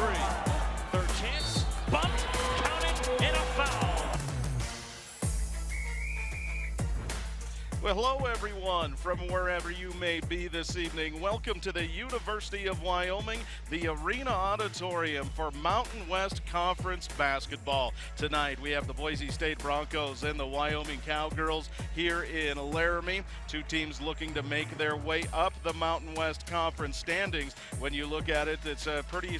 three. Third chance, bumped, counted, and a foul. Well, hello everyone from wherever you may be this evening. Welcome to the University of Wyoming, the Arena Auditorium for Mountain West Conference basketball. Tonight we have the Boise State Broncos and the Wyoming Cowgirls here in Laramie. Two teams looking to make their way up the Mountain West Conference standings. When you look at it, it's pretty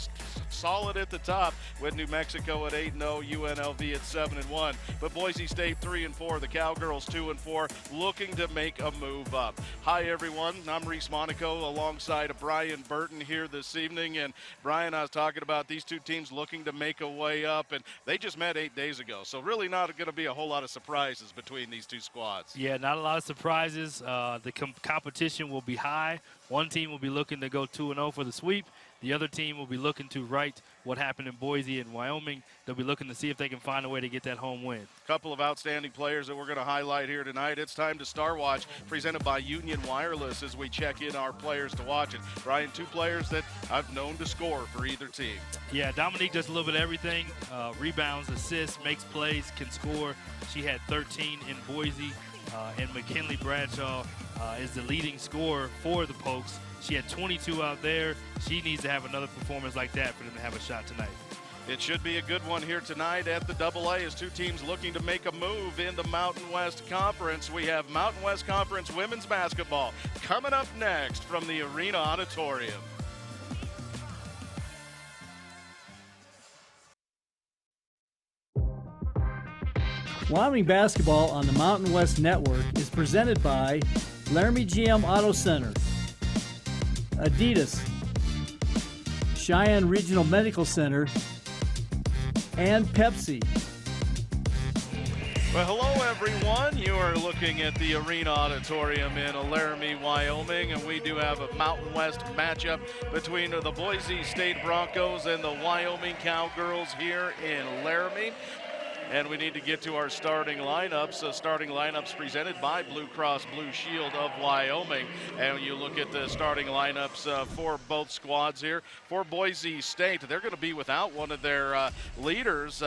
solid at the top with New Mexico at 8-0, UNLV at 7-1. But Boise State 3-4, the Cowgirls 2-4, looking to make a move up. Hi everyone, I'm Reese Monaco alongside Brian Burton here this evening. And Brian, I was talking about these two teams looking to make a way up, and they just met 8 days ago. So really not going to be a whole lot of surprises between these two squads. Yeah, not a lot of surprises. The competition will be high. One team will be looking to go 2-0 for the sweep. The other team will be looking to right what happened in Boise and Wyoming. They'll be looking to see if they can find a way to get that home win. A couple of outstanding players that we're going to highlight here tonight. It's time to Star Watch, presented by Union Wireless, as we check in our players to watch it. Brian, two players that I've known to score for either team. Yeah, Dominique does a little bit of everything. Rebounds, assists, makes plays, can score. She had 13 in Boise. And McKinley Bradshaw is the leading scorer for the Pokes. She had 22 out there. She needs to have another performance like that for them to have a shot tonight. It should be a good one here tonight at the AA as two teams looking to make a move in the Mountain West Conference. We have Mountain West Conference women's basketball coming up next from the Arena Auditorium. Wyoming basketball on the Mountain West Network is presented by Laramie GM Auto Center, Adidas, Cheyenne Regional Medical Center, and Pepsi. Well, hello everyone. You are looking at the Arena Auditorium in Laramie, Wyoming, and we do have a Mountain West matchup between the Boise State Broncos and the Wyoming Cowgirls here in Laramie. And we need to get to our starting lineups. Starting lineups presented by Blue Cross Blue Shield of Wyoming. And when you look at the starting lineups for both squads here, for Boise State, they're going to be without one of their leaders.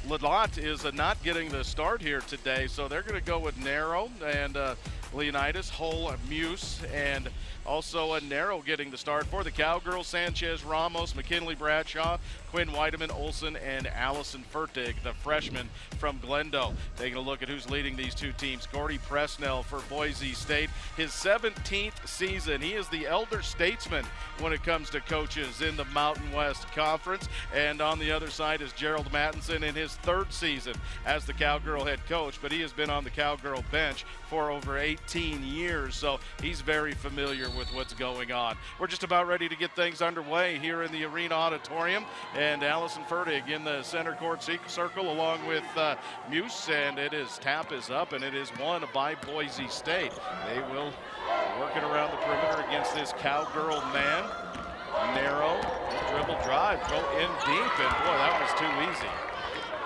Lalott is not getting the start here today, so they're going to go with Narrow and Leonidas, Hull, Muse, and also a Narrow getting the start for the Cowgirls. Sanchez, Ramos, McKinley Bradshaw, Quinn Weideman, Olson, and Allison Fertig, the freshman from Glendo. Taking a look at who's leading these two teams. Gordy Presnell for Boise State, his 17th season. He is the elder statesman when it comes to coaches in the Mountain West Conference. And on the other side is Gerald Mattinson in his third season as the Cowgirl head coach, but he has been on the Cowgirl bench for over 18 years, so he's very familiar with what's going on. We're just about ready to get things underway here in the Arena Auditorium, and Allison Fertig in the center court circle along with Muse, and tap is up, and it is won by Boise State. They will work it around the perimeter against this Cowgirl man. Narrow, dribble drive, go in deep, and boy, that was too easy.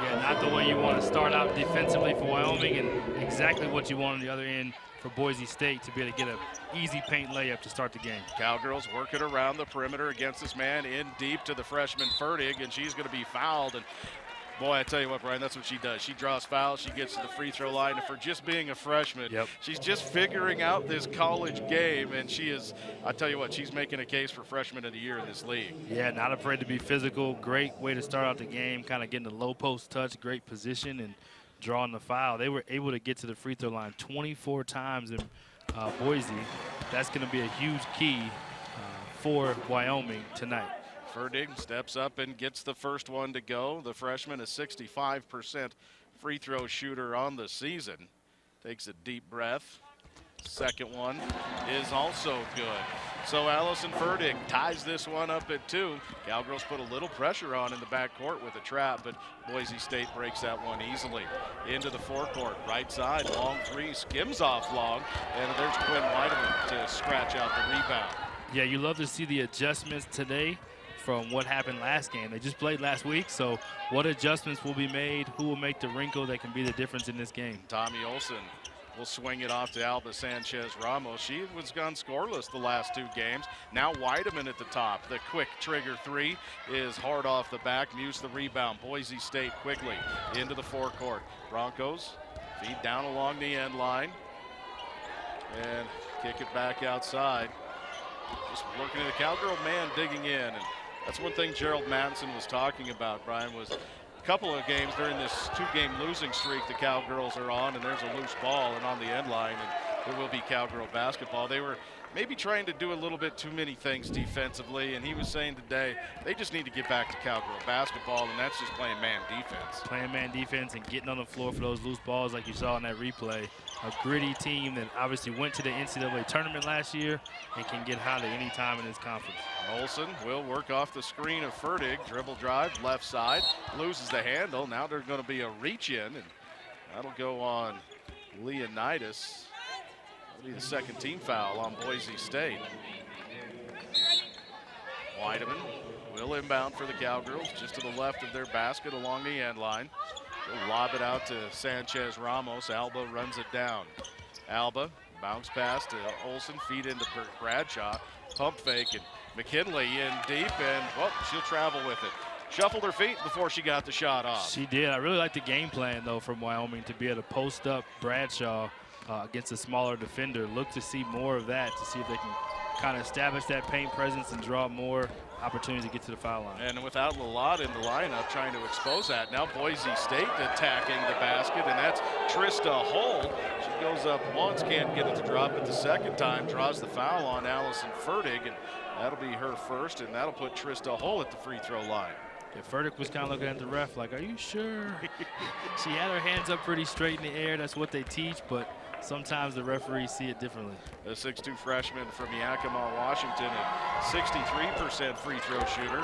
Yeah, not the way you want to start out defensively for Wyoming, and exactly what you want on the other end for Boise State to be able to get an easy paint layup to start the game. Cowgirls working around the perimeter against this man in deep to the freshman Fertig, and she's going to be fouled. And boy, I tell you what, Brian, that's what she does. She draws fouls, she gets to the free throw line, and for just being a freshman, she's just figuring out this college game, and she is, I tell you what, she's making a case for freshman of the year in this league. Yeah, not afraid to be physical. Great way to start out the game, kind of getting the low post touch, great position, and drawing the foul. They were able to get to the free throw line 24 times in Boise. That's going to be a huge key for Wyoming tonight. Fertig steps up and gets the first one to go. The freshman, a 65% free throw shooter on the season. Takes a deep breath. Second one is also good. So Allison Fertig ties this one up at 2. Cowgirls put a little pressure on in the backcourt with a trap, but Boise State breaks that one easily. Into the forecourt, right side, long three, skims off long, and there's Quinn Weideman to scratch out the rebound. Yeah, you love to see the adjustments today from what happened last game. They just played last week, so what adjustments will be made? Who will make the wrinkle that can be the difference in this game? Tommy Olson will swing it off to Alba Sanchez Ramos. She was gone scoreless the last 2 games. Now Weideman at the top. The quick trigger 3 is hard off the back. Muse the rebound. Boise State quickly into the forecourt. Broncos feed down along the end line and kick it back outside. Just working in the cowgirl man digging in. And that's one thing Gerald Madison was talking about, Brian, was a couple of games during this 2-game losing streak the Cowgirls are on, and there's a loose ball and on the end line, and there will be Cowgirl basketball. They were maybe trying to do a little bit too many things defensively, and he was saying today they just need to get back to Cowgirl basketball, and that's just playing man defense. Playing man defense and getting on the floor for those loose balls like you saw in that replay. A gritty team that obviously went to the NCAA tournament last year and can get hot at any time in this conference. Olsen will work off the screen of Fertig. Dribble drive, left side, loses the handle. Now there's going to be a reach in, and that'll go on Leonidas. That'll be the second team foul on Boise State. Weideman will inbound for the Cowgirls, just to the left of their basket along the end line. They'll lob it out to Sanchez Ramos. Alba runs it down. Alba bounce pass to Olsen, feed into Bradshaw. Pump fake, and McKinley in deep, and well, she'll travel with it. Shuffled her feet before she got the shot off. She did. I really like the game plan, though, from Wyoming to be able to post up Bradshaw against a smaller defender. Look to see more of that, to see if they can kind of establish that paint presence and draw more opportunities to get to the foul line. And without Lalott in the lineup trying to expose that, now Boise State attacking the basket, and that's Trista Hull. She goes up once, can't get it to drop, but the second time draws the foul on Allison Fertig, and that'll be her first, and that'll put Trista Hull at the free throw line. Yeah, Fertig was kind of looking at the ref like, are you sure? She had her hands up pretty straight in the air. That's what they teach, but sometimes the referees see it differently. The 6'2" freshman from Yakima, Washington, a 63% free throw shooter,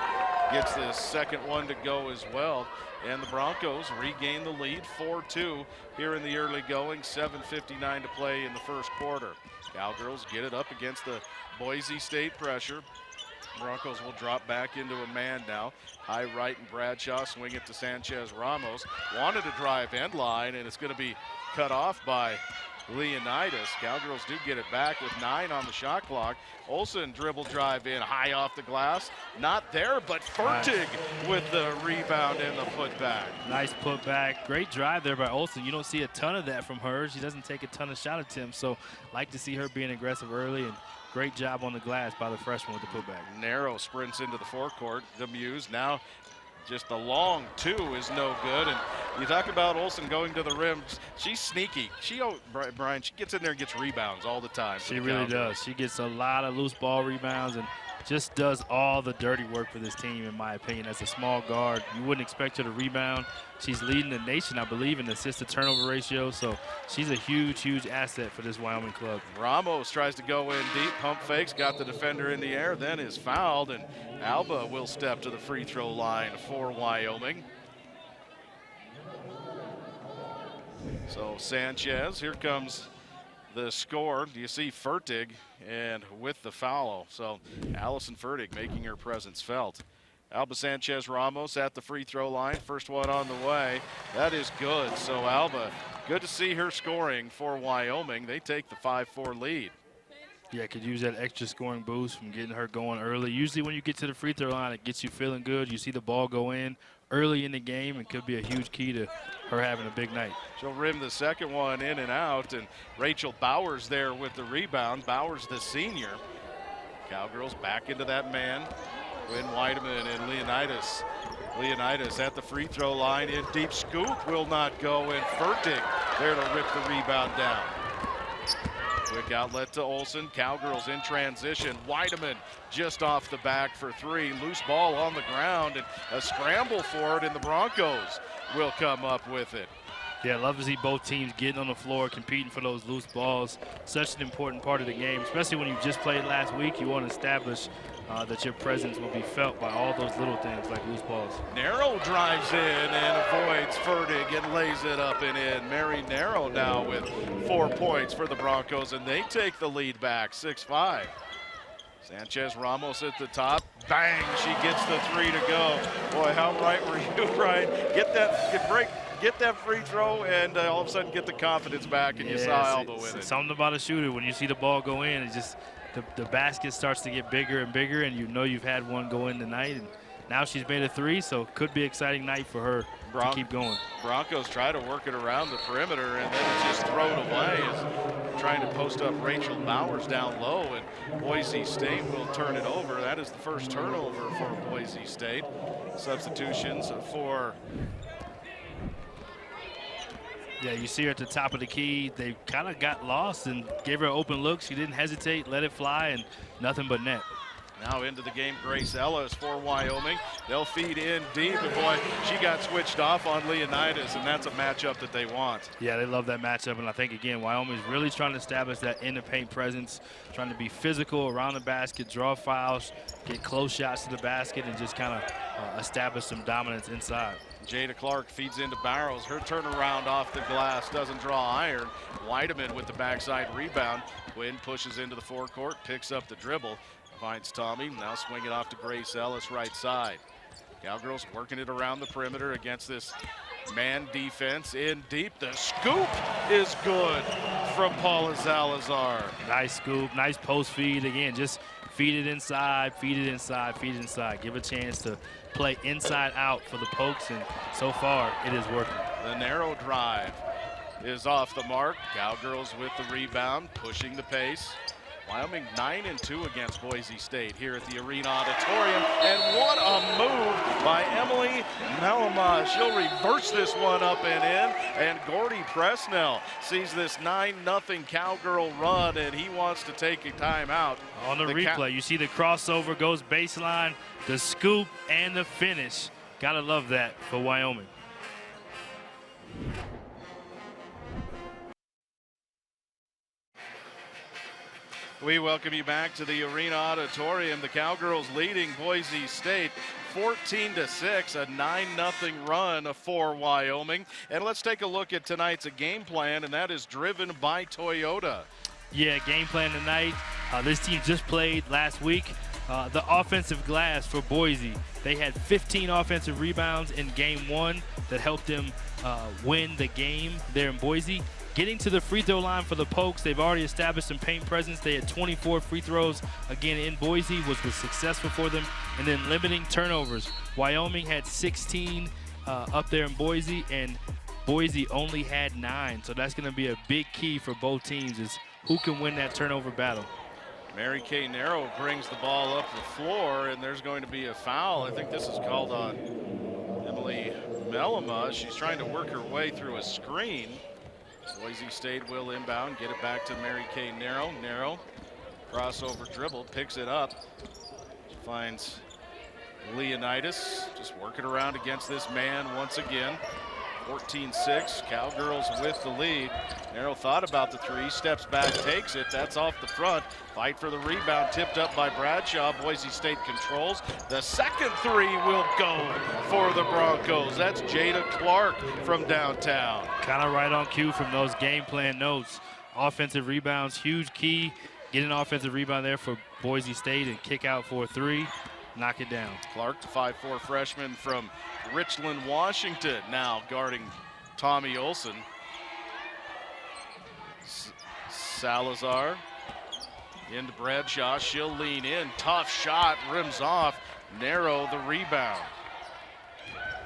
gets the second one to go as well. And the Broncos regain the lead 4-2 here in the early going. 7:59 to play in the first quarter. Cowgirls get it up against the Boise State pressure. Broncos will drop back into a man now. High right, and Bradshaw swing it to Sanchez Ramos. Wanted to drive end line, and it's going to be cut off by Leonidas. Cowgirls do get it back with 9 on the shot clock. Olsen dribble drive in, high off the glass. Not there, but Fertig with the rebound and the putback. Nice putback. Great drive there by Olsen. You don't see a ton of that from her. She doesn't take a ton of shot attempts, so like to see her being aggressive early, and great job on the glass by the freshman with the putback. Narrow sprints into the forecourt. The Muse now just the long 2 is no good. And you talk about Olsen going to the rim. She's sneaky. Brian, she gets in there and gets rebounds all the time. She really does. She gets a lot of loose ball rebounds and just does all the dirty work for this team, in my opinion. As a small guard, you wouldn't expect her to rebound. She's leading the nation, I believe, in assist-to-turnover ratio, so she's a huge, huge asset for this Wyoming club. Ramos tries to go in deep, pump fakes, got the defender in the air, then is fouled, and Alba will step to the free throw line for Wyoming. So Sanchez, here comes the score. Do you see Fertig, and with the foul? So Allison Fertig making her presence felt. Alba Sanchez Ramos at the free throw line. First one on the way. That is good. So Alba, good to see her scoring for Wyoming. They take the 5-4 lead. Yeah, could use that extra scoring boost from getting her going early. Usually when you get to the free throw line, it gets you feeling good. You see the ball go in early in the game. It could be a huge key to her having a big night. She'll rim the second one in and out, and Rachel Bowers there with the rebound. Bowers, the senior. Cowgirls back into that man. Win Weideman and Leonidas. Leonidas at the free throw line. In deep scoop will not go, and Fertig there to rip the rebound down. Quick outlet to Olsen. Cowgirls in transition. Weideman just off the back for 3. Loose ball on the ground, and a scramble for it, and the Broncos will come up with it. Yeah, I love to see both teams getting on the floor, competing for those loose balls. Such an important part of the game, especially when you just played last week. You want to establish that your presence will be felt by all those little things like loose balls. Narrow drives in and avoids Fertig and lays it up and in. Mary Narrow now with 4 points for the Broncos, and they take the lead back 6-5. Sanchez Ramos at the top. Bang, she gets the 3 to go. Boy, how right were you, Brian? get that free throw, and all of a sudden get the confidence back, and you saw Alba with it. Something about a shooter, when you see the ball go in, it's just the basket starts to get bigger and bigger, and you know you've had one go in tonight. And now she's made a 3, so could be an exciting night for her to keep going. Broncos try to work it around the perimeter, and then it's just thrown away as trying to post up Rachel Bowers down low, and Boise State will turn it over. That is the first turnover for Boise State. Substitutions for... Yeah, you see her at the top of the key. They kind of got lost and gave her an open look. She didn't hesitate, let it fly, and nothing but net. Now into the game, Grace Ellis for Wyoming. They'll feed in deep, and boy, she got switched off on Leonidas, and that's a matchup that they want. Yeah, they love that matchup, and I think, again, Wyoming's really trying to establish that in-the-paint presence, trying to be physical around the basket, draw fouls, get close shots to the basket, and just kind of establish some dominance inside. Jada Clark feeds into Barrows. Her turnaround off the glass doesn't draw iron. Weideman with the backside rebound. Quinn pushes into the forecourt, picks up the dribble. Finds Tommy, now swing it off to Grace Ellis, right side. Cowgirls working it around the perimeter against this man defense in deep. The scoop is good from Paula Salazar. Nice scoop, nice post feed. Again, just feed it inside, feed it inside, feed it inside. Give a chance to play inside out for the Pokes, and so far it is working. The narrow drive is off the mark. Cowgirls with the rebound, pushing the pace. Wyoming 9-2 against Boise State here at the Arena Auditorium. And what a move by Emily Melema. She'll reverse this one up and in. And Gordy Presnell sees this 9-0 Cowgirl run, and he wants to take a timeout. On the replay, you see the crossover goes baseline, the scoop, and the finish. Gotta love that for Wyoming. We welcome you back to the Arena Auditorium. The Cowgirls leading Boise State 14-6, a 9-0 run for Wyoming. And let's take a look at tonight's game plan, and that is driven by Toyota. Yeah, game plan tonight. This team just played last week. The offensive glass for Boise. They had 15 offensive rebounds in game 1 that helped them win the game there in Boise. Getting to the free throw line for the Pokes, they've already established some paint presence. They had 24 free throws again in Boise, which was successful for them. And then limiting turnovers. Wyoming had 16 up there in Boise, and Boise only had 9. So that's going to be a big key for both teams, is who can win that turnover battle. Mary Kay Narrow brings the ball up the floor, and there's going to be a foul. I think this is called on Emily Melema. She's trying to work her way through a screen. Boise State will inbound, get it back to Mary Kay Narrow. Narrow, crossover dribble, picks it up. She finds Leonidas, just working around against this man once again. 14-6, Cowgirls with the lead. Narrow thought about the 3, steps back, takes it. That's off the front. Fight for the rebound, tipped up by Bradshaw. Boise State controls. The second 3 will go for the Broncos. That's Jada Clark from downtown. Kind of right on cue from those game plan notes. Offensive rebounds, huge key. Get an offensive rebound there for Boise State and kick out for a 3. Knock it down. Clark, the 5'4" freshman from Richland, Washington, now guarding Tommy Olson. Salazar into Bradshaw. She'll lean in. Tough shot, rims off. Narrow the rebound.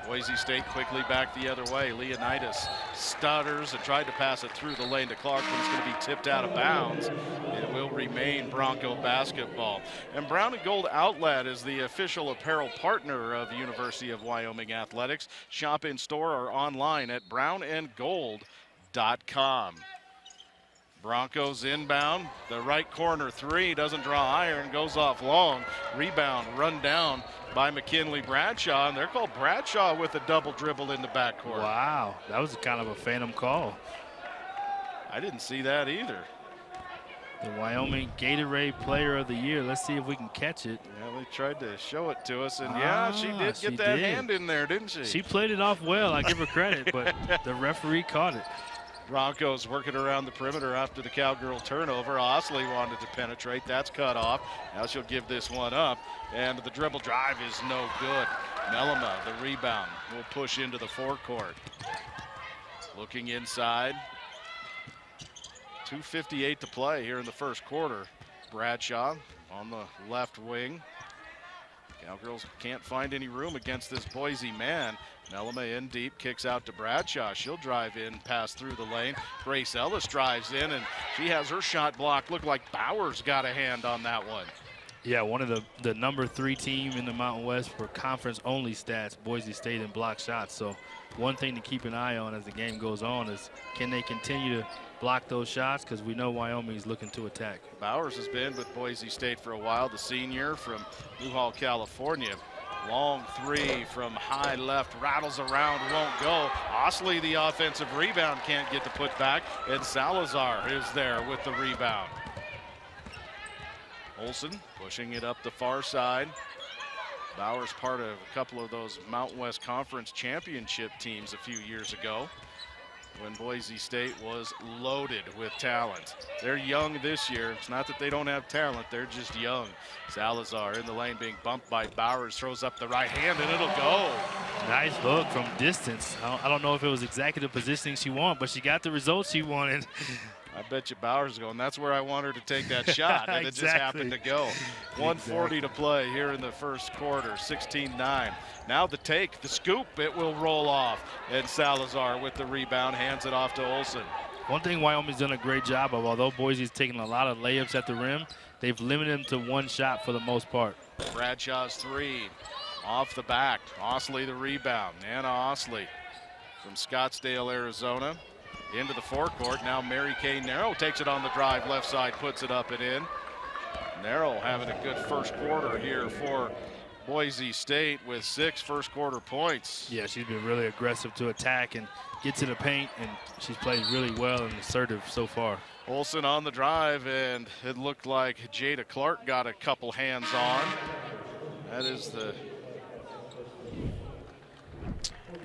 Boise State quickly back the other way. Leonidas stutters and tried to pass it through the lane to Clark, but it's going to be tipped out of bounds. It will remain Bronco basketball. And Brown and Gold Outlet is the official apparel partner of University of Wyoming Athletics. Shop in store or online at brownandgold.com. Broncos inbound. The right corner 3 doesn't draw iron, goes off long. Rebound run down by McKinley Bradshaw, and they're called Bradshaw with a double dribble in the backcourt. Wow, that was kind of a phantom call. I didn't see that either. The Wyoming Gatorade Player of the Year. Let's see if we can catch it. Yeah, they tried to show it to us, and yeah, she did get that hand in there, didn't she? She played it off well. I give her credit, but the referee caught it. Broncos working around the perimeter after the Cowgirl turnover. Osley wanted to penetrate. That's cut off. Now she'll give this one up, and the dribble drive is no good. Melema, the rebound, will push into the forecourt. looking inside. 2:58 to play here in the first quarter. Bradshaw on the left wing. Cowgirls can't find any room against this Boise man. Melema in deep, kicks out to Bradshaw. She'll drive in, pass through the lane. Grace Ellis drives in, and she has her shot blocked. Looked like Bowers got a hand on that one. Yeah, one of the number 3 team in the Mountain West for conference-only stats, Boise State, in block shots. So one thing to keep an eye on as the game goes on is, can they continue to block those shots? Because we know Wyoming's looking to attack. Bowers has been with Boise State for a while, the senior from Newhall, California. Long three from high left, rattles around, won't go. Osley, the offensive rebound, can't get the putback, and Salazar is there with the rebound. Olsen pushing it up the far side. Bowers part of a couple of those Mountain West Conference championship teams a few years ago when Boise State was loaded with talent. They're young this year. It's not that they don't have talent, they're just young. Salazar in the lane being bumped by Bowers, throws up the right hand, and it'll go. Nice hook from distance. I don't know if it was exactly the positioning she wanted, but she got the results she wanted. I bet you Bowers is going, that's where I want her to take that shot, and Exactly. it just happened to go. 1:40 to play here in the first quarter, 16-9. Now the take, the scoop, it will roll off, and Salazar with the rebound hands it off to Olsen. One thing Wyoming's done a great job of, although Boise's taking a lot of layups at the rim, they've limited them to one shot for the most part. Bradshaw's three, off the back. Osley the rebound. Anna Osley from Scottsdale, Arizona. Into the forecourt. Now Mary Kay Narrow takes it on the drive, left side, puts it up and in. Narrow having a good first quarter here for Boise State with 6 first quarter points. Yeah, she's been really aggressive to attack and get to the paint, and she's played really well and assertive so far. Olsen on the drive, and it looked like Jada Clark got a couple hands on. That is the...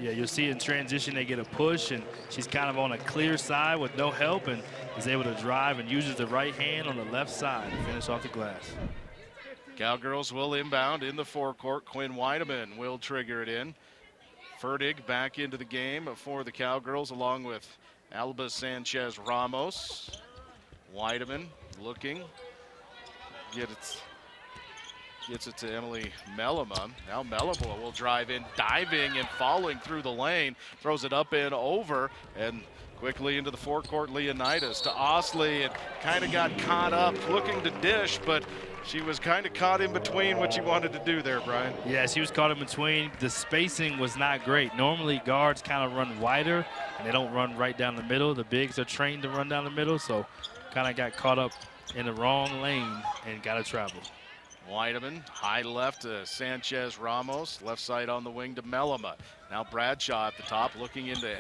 Yeah, you'll see in transition they get a push, and she's kind of on a clear side with no help and is able to drive and uses the right hand on the left side to finish off the glass. Cowgirls will inbound in the forecourt. Quinn Weideman will trigger it in. Ferdig back into the game for the Cowgirls along with Alba Sanchez Ramos. Weideman looking. Gets it to Emily Melema. Now Melema will drive in, diving and falling through the lane. Throws it up and over, and quickly into the forecourt, Leonidas to Osley, and kind of got caught up looking to dish, but she was kind of caught in between what she wanted to do there, Brian. Yeah, she was caught in between. The spacing was not great. Normally guards kind of run wider, and they don't run right down the middle. The bigs are trained to run down the middle, so kind of got caught up in the wrong lane and got to travel. Weideman, high left to Sanchez Ramos, left side on the wing to Melema. Now Bradshaw at the top looking into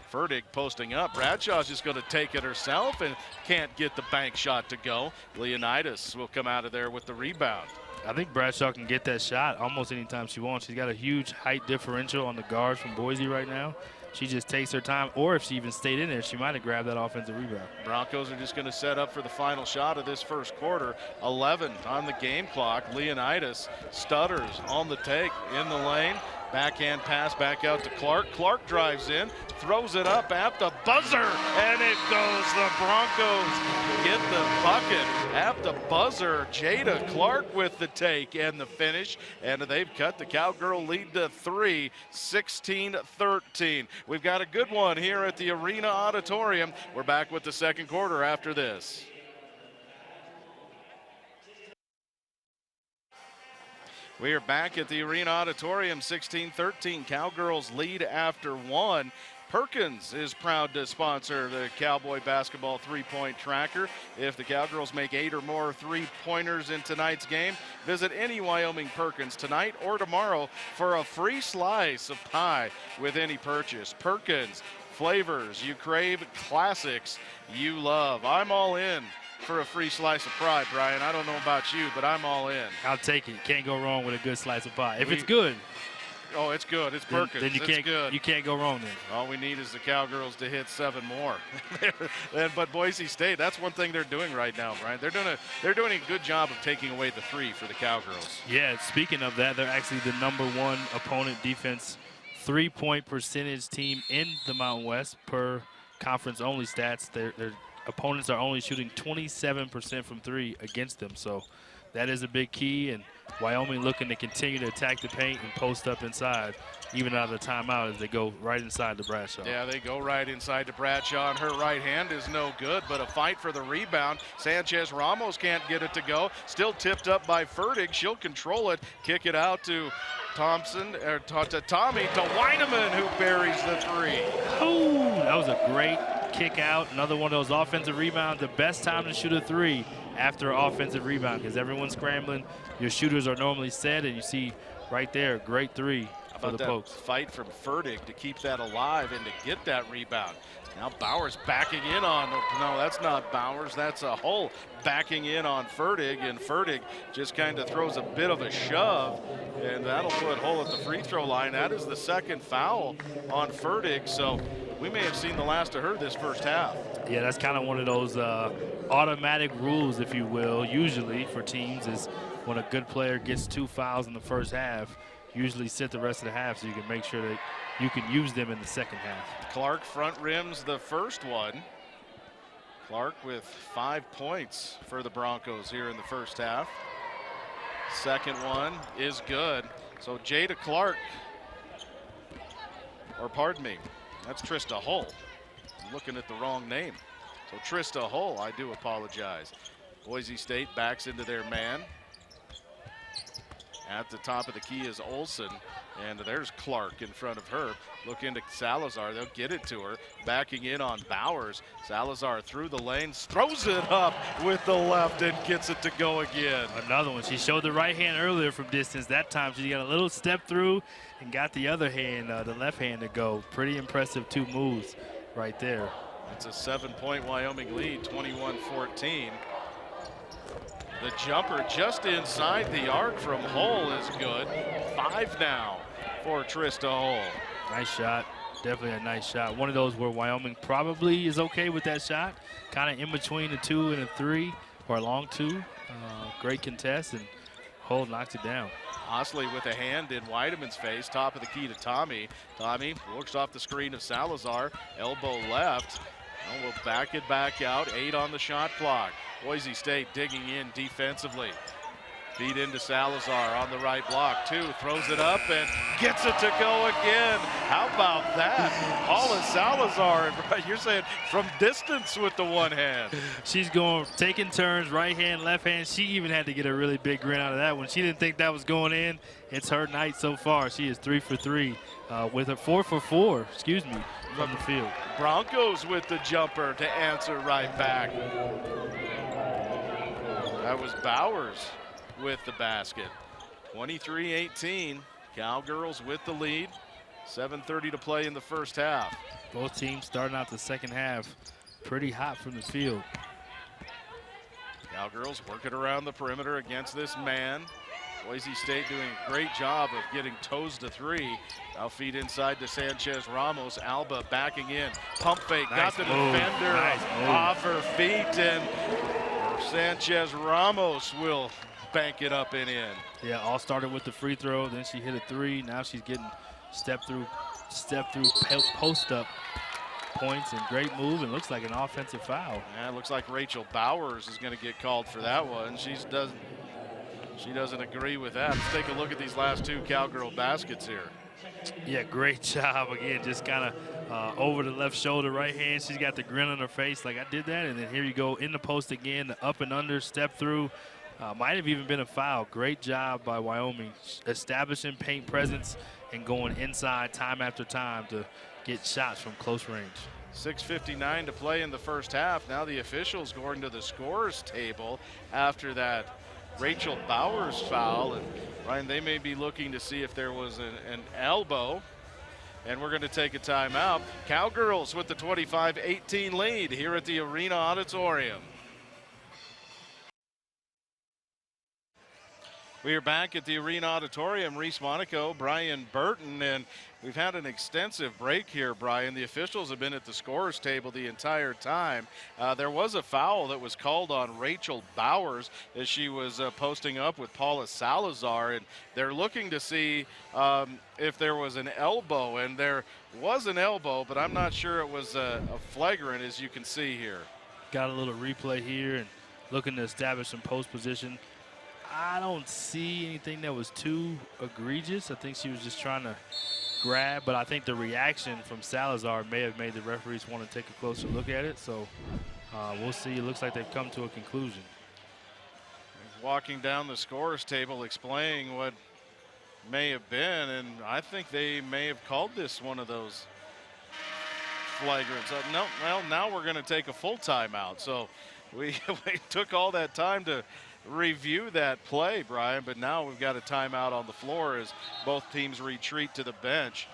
Ferdig posting up. Bradshaw's just going to take it herself and can't get the bank shot to go. Leonidas will come out of there with the rebound. I think Bradshaw can get that shot almost anytime she wants. She's got a huge height differential on the guards from Boise right now. She just takes her time, or if she even stayed in there, she might have grabbed that offensive rebound. Broncos are just going to set up for the final shot of this first quarter. 11 on the game clock. Leonidas stutters on the take in the lane. Backhand pass back out to Clark. Clark drives in, throws it up at the buzzer, and it goes. The Broncos get the bucket at the buzzer. Jada Clark with the take and the finish, and they've cut the Cowgirl lead to 3, 16-13. We've got a good one here at the Arena Auditorium. We're back with the second quarter after this. We are back at the Arena Auditorium, 16-13. Cowgirls lead after 1. Perkins is proud to sponsor the Cowboy Basketball three-point tracker. If the Cowgirls make 8 or more three-pointers in tonight's game, visit any Wyoming Perkins tonight or tomorrow for a free slice of pie with any purchase. Perkins, flavors you crave, classics you love. I'm all in for a free slice of pie, Brian. I don't know about you, but I'm all in. I'll take it. You can't go wrong with a good slice of pie. If it's good. Oh, it's good. It's Perkins. Then you can't go wrong then. All we need is the Cowgirls to hit 7 more. But Boise State, that's one thing they're doing right now, Brian. They're doing a good job of taking away the 3 for the Cowgirls. Yeah, speaking of that, they're actually the #1 opponent defense 3-point percentage team in the Mountain West per conference only stats. Their opponents are only shooting 27% from three against them. So that is a big key, and Wyoming looking to continue to attack the paint and post up inside, even out of the timeout as they go right inside the Bradshaw. Yeah, they go right inside to Bradshaw, and her right hand is no good, but a fight for the rebound. Sanchez Ramos can't get it to go. Still tipped up by Fertig. She'll control it, kick it out to Thompson, or to Tommy, to Weineman, who buries the three. Ooh, that was a great kick out. Another one of those offensive rebounds. The best time to shoot a three after an offensive rebound, because everyone's scrambling. Your shooters are normally set, and you see right there, great three for the Pokes. Fight from Fertig to keep that alive and to get that rebound. Now Bowers backing in on, no, that's not Bowers, that's a Hull backing in on Fertig, and Fertig just kind of throws a bit of a shove, and that'll put Hull at the free throw line. That is the second foul on Fertig, so we may have seen the last of her this first half. Yeah, that's kind of one of those automatic rules, if you will, usually for teams, is when a good player gets 2 fouls in the first half, usually sit the rest of the half so you can make sure that you can use them in the second half. Clark front rims the first one. Clark with 5 points for the Broncos here in the first half. Second one is good. So Jada Clark, or pardon me, that's Trista Hull. I'm looking at the wrong name. So Trista Hull, I do apologize. Boise State backs into their man. At the top of the key is Olsen, and there's Clark in front of her. Look into Salazar, they'll get it to her. Backing in on Bowers. Salazar through the lanes, throws it up with the left and gets it to go again. Another one, she showed the right hand earlier from distance. That time she got a little step through and got the other hand, the left hand to go. Pretty impressive 2 moves right there. It's a 7-point Wyoming lead, 21-14. The jumper just inside the arc from Hull is good. 5 now for Trista Hull. Nice shot. Definitely a nice shot. One of those where Wyoming probably is okay with that shot. Kind of in between a 2 and a 3, or a long 2. Great contest, and Hull knocks it down. Osley with a hand in Weideman's face. Top of the key to Tommy. Tommy works off the screen of Salazar. Elbow left. And we'll back it back out. 8 on the shot clock. Boise State digging in defensively. Feed into Salazar on the right block. 2, throws it up and gets it to go again. How about that? Paula Salazar, you're saying from distance with the one hand. She's going, taking turns, right hand, left hand. She even had to get a really big grin out of that one. She didn't think that was going in. It's her night so far. She is 3 for 3 with a 4 for 4, excuse me, from the field. Broncos with the jumper to answer right back. That was Bowers with the basket. 23-18, Cowgirls with the lead. 7:30 to play in the first half. Both teams starting out the second half pretty hot from the field. Cowgirls working around the perimeter against this man. Boise State doing a great job of getting toes to 3. Now feed inside to Sanchez Ramos. Alba backing in. Pump fake, Nice got the move. defender Nice move. off her feet, and Sanchez Ramos will bank it up and in. Yeah, all started with the free throw, then she hit a 3. Now she's getting step through post up points, and great move, and looks like an offensive foul. Yeah, it looks like Rachel Bowers is going to get called for that one. She doesn't agree with that. Let's take a look at these last 2 Cowgirl baskets here. Yeah, great job. Again, just kind of over the left shoulder, right hand. She's got the grin on her face like, I did that. And then here you go in the post again, the up and under, step through. Might have even been a foul. Great job by Wyoming, establishing paint presence and going inside time after time to get shots from close range. 6:59 to play in the first half. Now the officials going to the scorers table after that Rachel Bowers foul. And Ryan, they may be looking to see if there was an elbow. And we're going to take a timeout. Cowgirls with the 25-18 lead here at the Arena Auditorium. We are back at the Arena Auditorium. Reese Monaco, Brian Burton, and we've had an extensive break here, Brian. The officials have been at the scorer's table the entire time. There was a foul that was called on Rachel Bowers as she was posting up with Paula Salazar, and they're looking to see if there was an elbow, and there was an elbow, but I'm not sure it was a flagrant, as you can see here. Got a little replay here and looking to establish some post position. I don't see anything that was too egregious. I think she was just trying to grab, but I think the reaction from Salazar may have made the referees want to take a closer look at it. So we'll see. It looks like they've come to a conclusion. Walking down the scorer's table explaining what may have been, and I think they may have called this one of those flagrants. No, well, now we're going to take a full timeout. So we took all that time to review that play, Brian, but now we've got a timeout on the floor as both teams retreat to the bench.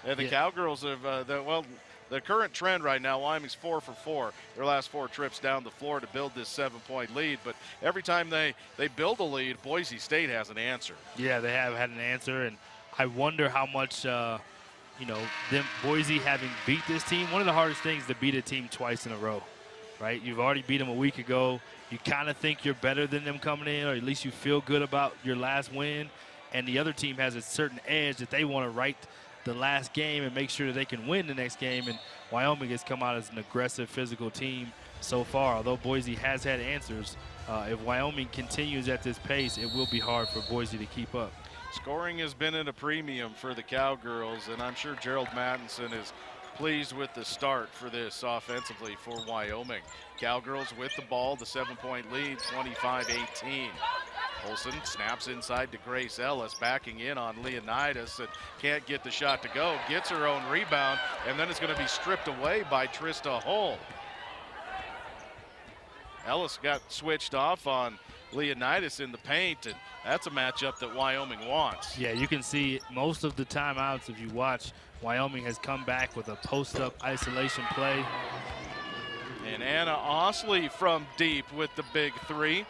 And the Cowgirls have, the current trend right now, Wyoming's 4 for 4, their last 4 trips down the floor to build this 7-point lead. But every time they build a lead, Boise State has an answer. Yeah, they have had an answer, and I wonder how much, Boise having beat this team, one of the hardest things to beat a team twice in a row, right? You've already beat them a week ago. You kind of think you're better than them coming in, or at least you feel good about your last win, and the other team has a certain edge that they want to right the last game and make sure that they can win the next game. And Wyoming has come out as an aggressive, physical team so far. Although Boise has had answers, if Wyoming continues at this pace, it will be hard for Boise to keep up. Scoring has been at a premium for the Cowgirls, and I'm sure Gerald Mattinson is pleased with the start for this offensively for Wyoming. Cowgirls with the ball, the 7-point lead, 25-18. Olsen snaps inside to Grace Ellis, backing in on Leonidas, and can't get the shot to go. Gets her own rebound, and then it's going to be stripped away by Trista Hull. Ellis got switched off on Leonidas in the paint, and that's a matchup that Wyoming wants. Yeah, you can see most of the timeouts, if you watch, Wyoming has come back with a post-up isolation play. And Anna Osley from deep with the big three.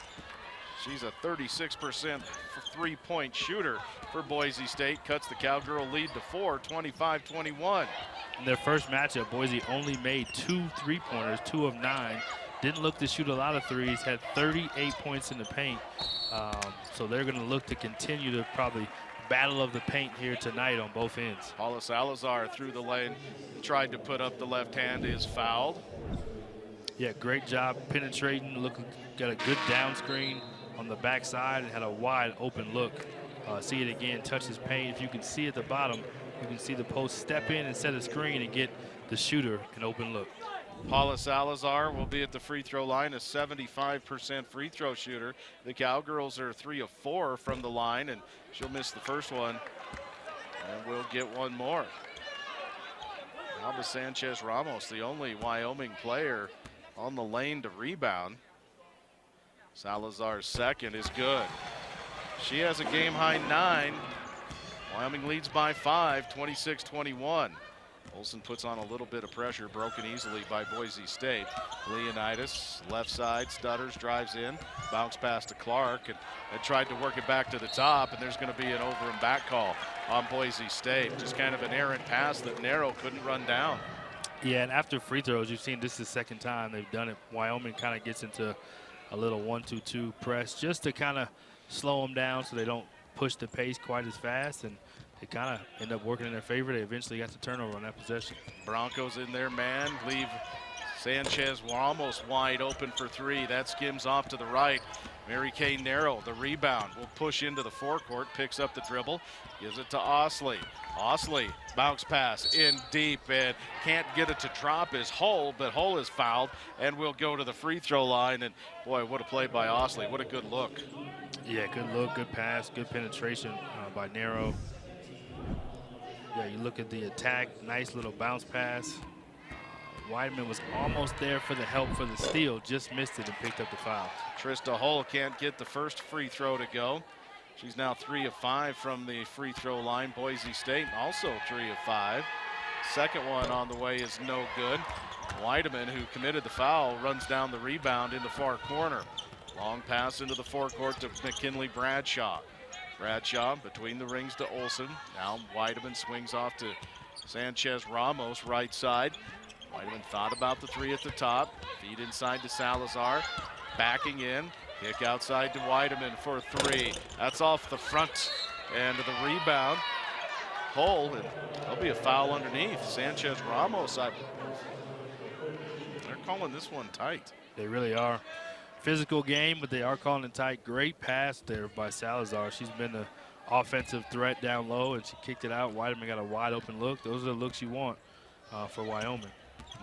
She's a 36% three-point shooter for Boise State. Cuts the Cowgirl lead to 4, 25-21. In their first matchup, Boise only made 2 3-pointers, 2 of 9. Didn't look to shoot a lot of threes, had 38 points in the paint. So they're going to look to continue to probably battle of the paint here tonight on both ends. Paula Salazar through the lane, tried to put up the left hand, is fouled. Yeah, great job penetrating. Got a good down screen on the backside and had a wide open look. See it again, touches paint. If you can see at the bottom, you can see the post step in and set a screen and get the shooter an open look. Paula Salazar will be at the free throw line, a 75% free throw shooter. The Cowgirls are 3 of 4 from the line, and she'll miss the first one, and we'll get one more. Alba Sanchez Ramos, the only Wyoming player on the lane to rebound. Salazar's second is good. She has a game-high 9. Wyoming leads by 5, 26-21. Olsen puts on a little bit of pressure, broken easily by Boise State. Leonidas, left side, stutters, drives in, bounce pass to Clark, and tried to work it back to the top, and there's going to be an over and back call on Boise State. Just kind of an errant pass that Narrow couldn't run down. Yeah, and after free throws, you've seen this is the second time they've done it. Wyoming kind of gets into a little 1-2-2 press just to kind of slow them down so they don't push the pace quite as fast, and it kind of end up working in their favor. They eventually got the turnover on that possession. Broncos in their man, leave Sanchez almost wide open for 3. That skims off to the right. Mary Kay Narrow, the rebound, will push into the forecourt, picks up the dribble, gives it to Osley. Osley, bounce pass in deep, and can't get it to drop is Hull, but Hull is fouled and will go to the free throw line. And boy, what a play by Osley. What a good look. Yeah, good look, good pass, good penetration by Narrow. Yeah, you look at the attack, nice little bounce pass. Weidman was almost there for the help for the steal, just missed it and picked up the foul. Trista Hull can't get the first free throw to go. She's now 3 of 5 from the free throw line. Boise State also 3 of 5. Second one on the way is no good. Weideman, who committed the foul, runs down the rebound in the far corner. Long pass into the forecourt to McKinley Bradshaw. Bradshaw between the rings to Olsen. Now Weideman swings off to Sanchez Ramos, right side. Weideman thought about the three at the top. Feed inside to Salazar. Backing in. Kick outside to Weideman for three. That's off the front end of the rebound. Hole, and there'll be a foul underneath. Sanchez Ramos. They're calling this one tight. They really are. Physical game, but they are calling it tight. Great pass there by Salazar. She's been the offensive threat down low, and she kicked it out. Weideman got a wide open look. Those are the looks you want for Wyoming.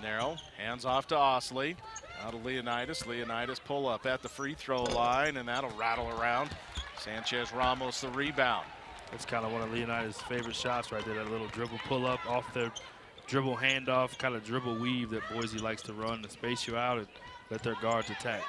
Narrow, hands off to Osley. Out of Leonidas. Leonidas pull up at the free throw line, and that'll rattle around. Sanchez Ramos the rebound. That's kind of one of Leonidas' favorite shots right there, that little dribble pull up off their dribble handoff, kind of dribble weave that Boise likes to run to space you out and let their guards attack.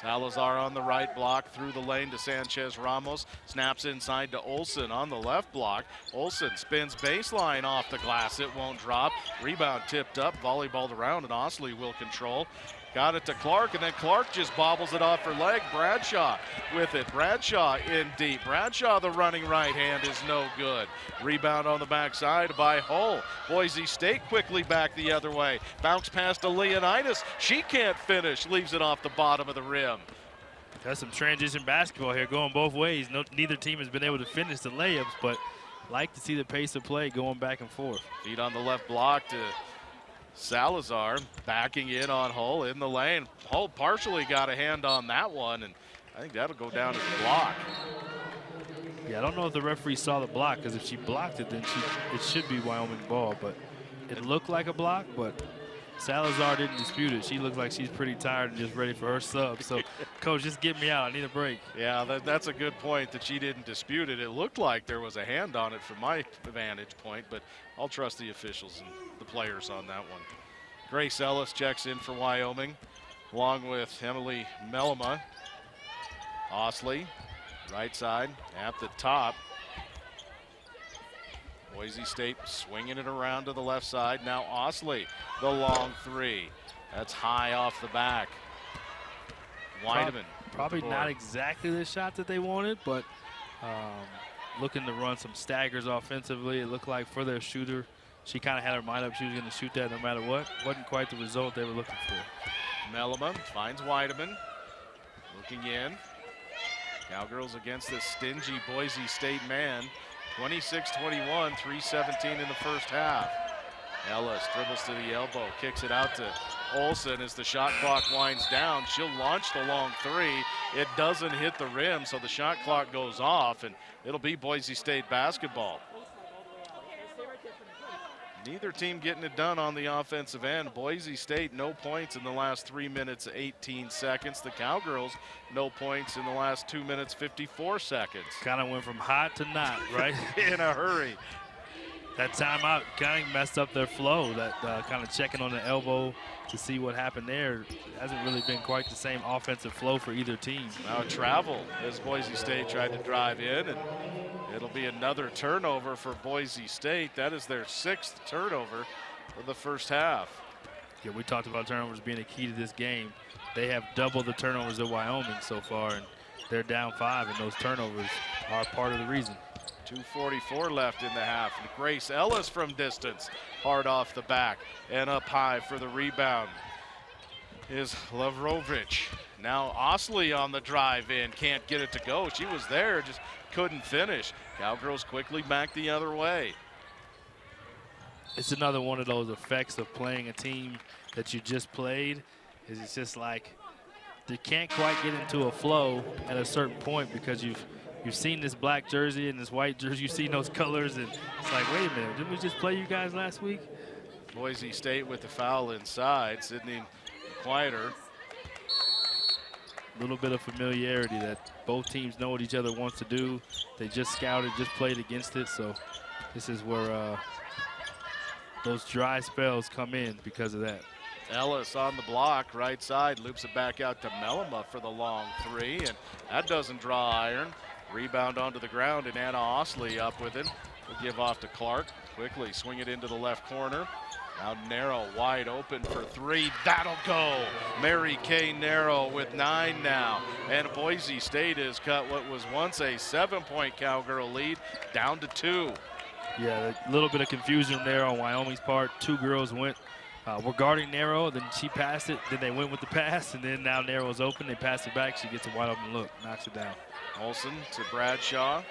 Salazar on the right block, through the lane to Sanchez Ramos. Snaps inside to Olsen on the left block. Olsen spins baseline off the glass. It won't drop. Rebound tipped up, volleyballed around, and Osley will control. Got it to Clark, and then Clark just bobbles it off her leg. Bradshaw with it. Bradshaw in deep. Bradshaw, the running right hand, is no good. Rebound on the backside by Hull. Boise State quickly back the other way. Bounce pass to Leonidas. She can't finish. Leaves it off the bottom of the rim. That's some transition basketball here going both ways. Neither team has been able to finish the layups, but like to see the pace of play going back and forth. Feed on the left block to Salazar, backing in on Hull in the lane. Hull partially got a hand on that one, and I think that'll go down as a block. Yeah, I don't know if the referee saw the block, because if she blocked it, then it should be Wyoming ball, but it looked like a block, but Salazar didn't dispute it. She looked like she's pretty tired and just ready for her sub. So, Coach, just get me out. I need a break. Yeah, that's a good point that she didn't dispute it. It looked like there was a hand on it from my vantage point, but I'll trust the officials and the players on that one. Grace Ellis checks in for Wyoming, along with Emily Mellema. Osley, right side, at the top. Boise State swinging it around to the left side. Now Osley, the long three. That's high off the back. Weideman. Probably not exactly the shot that they wanted, but looking to run some staggers offensively. It looked like for their shooter, she kind of had her mind up. She was going to shoot that no matter what. Wasn't quite the result they were looking for. Mellema finds Weideman. Looking in. Cowgirls against this stingy Boise State man. 26-21, 3:17 in the first half. Ellis dribbles to the elbow, kicks it out to Olsen as the shot clock winds down. She'll launch the long three. It doesn't hit the rim, so the shot clock goes off, and it'll be Boise State basketball. Neither team getting it done on the offensive end. Boise State, no points in the last 3 minutes, 18 seconds. The Cowgirls, no points in the last 2 minutes, 54 seconds. Kind of went from hot to not, right? In a hurry. That timeout kind of messed up their flow. That kind of checking on the elbow to see what happened there. Hasn't really been quite the same offensive flow for either team. Now travel as Boise State tried to drive in, and it'll be another turnover for Boise State. That is their 6th turnover of the first half. Yeah, we talked about turnovers being a key to this game. They have doubled the turnovers of Wyoming so far, and they're down 5, and those turnovers are part of the reason. 2:44 left in the half. And Grace Ellis from distance, hard off the back and up high for the rebound is Lavrovich. Now Osley on the drive in, can't get it to go. She was there, just couldn't finish. Cowgirls quickly back the other way. It's another one of those effects of playing a team that you just played. It's just like they can't quite get into a flow at a certain point because you've seen this black jersey and this white jersey. You've seen those colors, and it's like, wait a minute, didn't we just play you guys last week? Boise State with the foul inside. Sydney Quieter. A little bit of familiarity that both teams know what each other wants to do. They just scouted, just played against it, so this is where those dry spells come in because of that. Ellis on the block, right side, loops it back out to Mellema for the long three, and that doesn't draw iron. Rebound onto the ground, and Anna Osley up with it. We'll give off to Clark. Quickly swing it into the left corner. Now Narrow wide open for three. That'll go. Mary Kay Narrow with 9 now. And Boise State has cut what was once a 7-point Cowgirl lead down to 2. Yeah, a little bit of confusion there on Wyoming's part. 2 girls were guarding Narrow, then she passed it, then they went with the pass, and then now Narrow's open. They pass it back. She gets a wide open look, knocks it down. Olsen to Bradshaw.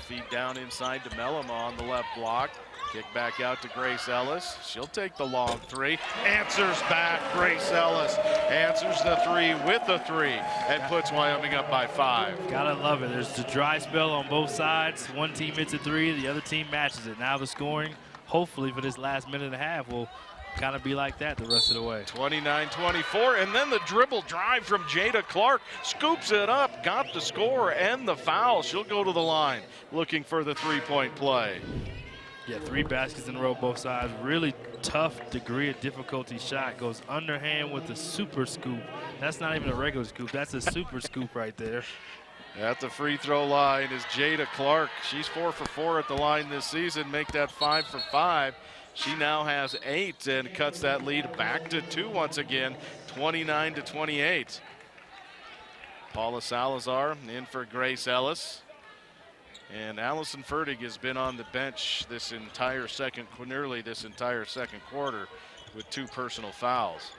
Feed down inside to Mellema on the left block. Kick back out to Grace Ellis. She'll take the long 3. Answers back. Grace Ellis answers the 3 with the 3 and puts Wyoming up by 5. Gotta love it. There's the dry spell on both sides. One team hits a 3, the other team matches it. Now the scoring, hopefully for this last minute and a half, will kind of be like that the rest of the way. 29-24, and then the dribble drive from Jada Clark. Scoops it up, got the score and the foul. She'll go to the line looking for the 3-point play. Yeah, 3 baskets in a row, both sides. Really tough degree of difficulty shot. Goes underhand with the super scoop. That's not even a regular scoop. That's a super scoop right there. At the free throw line is Jada Clark. She's 4 for 4 at the line this season. Make that 5 for 5. She now has 8 and cuts that lead back to 2 once again, 29-28. Paula Salazar in for Grace Ellis. And Allison Fertig has been on the bench this entire nearly this entire second quarter with 2 personal fouls.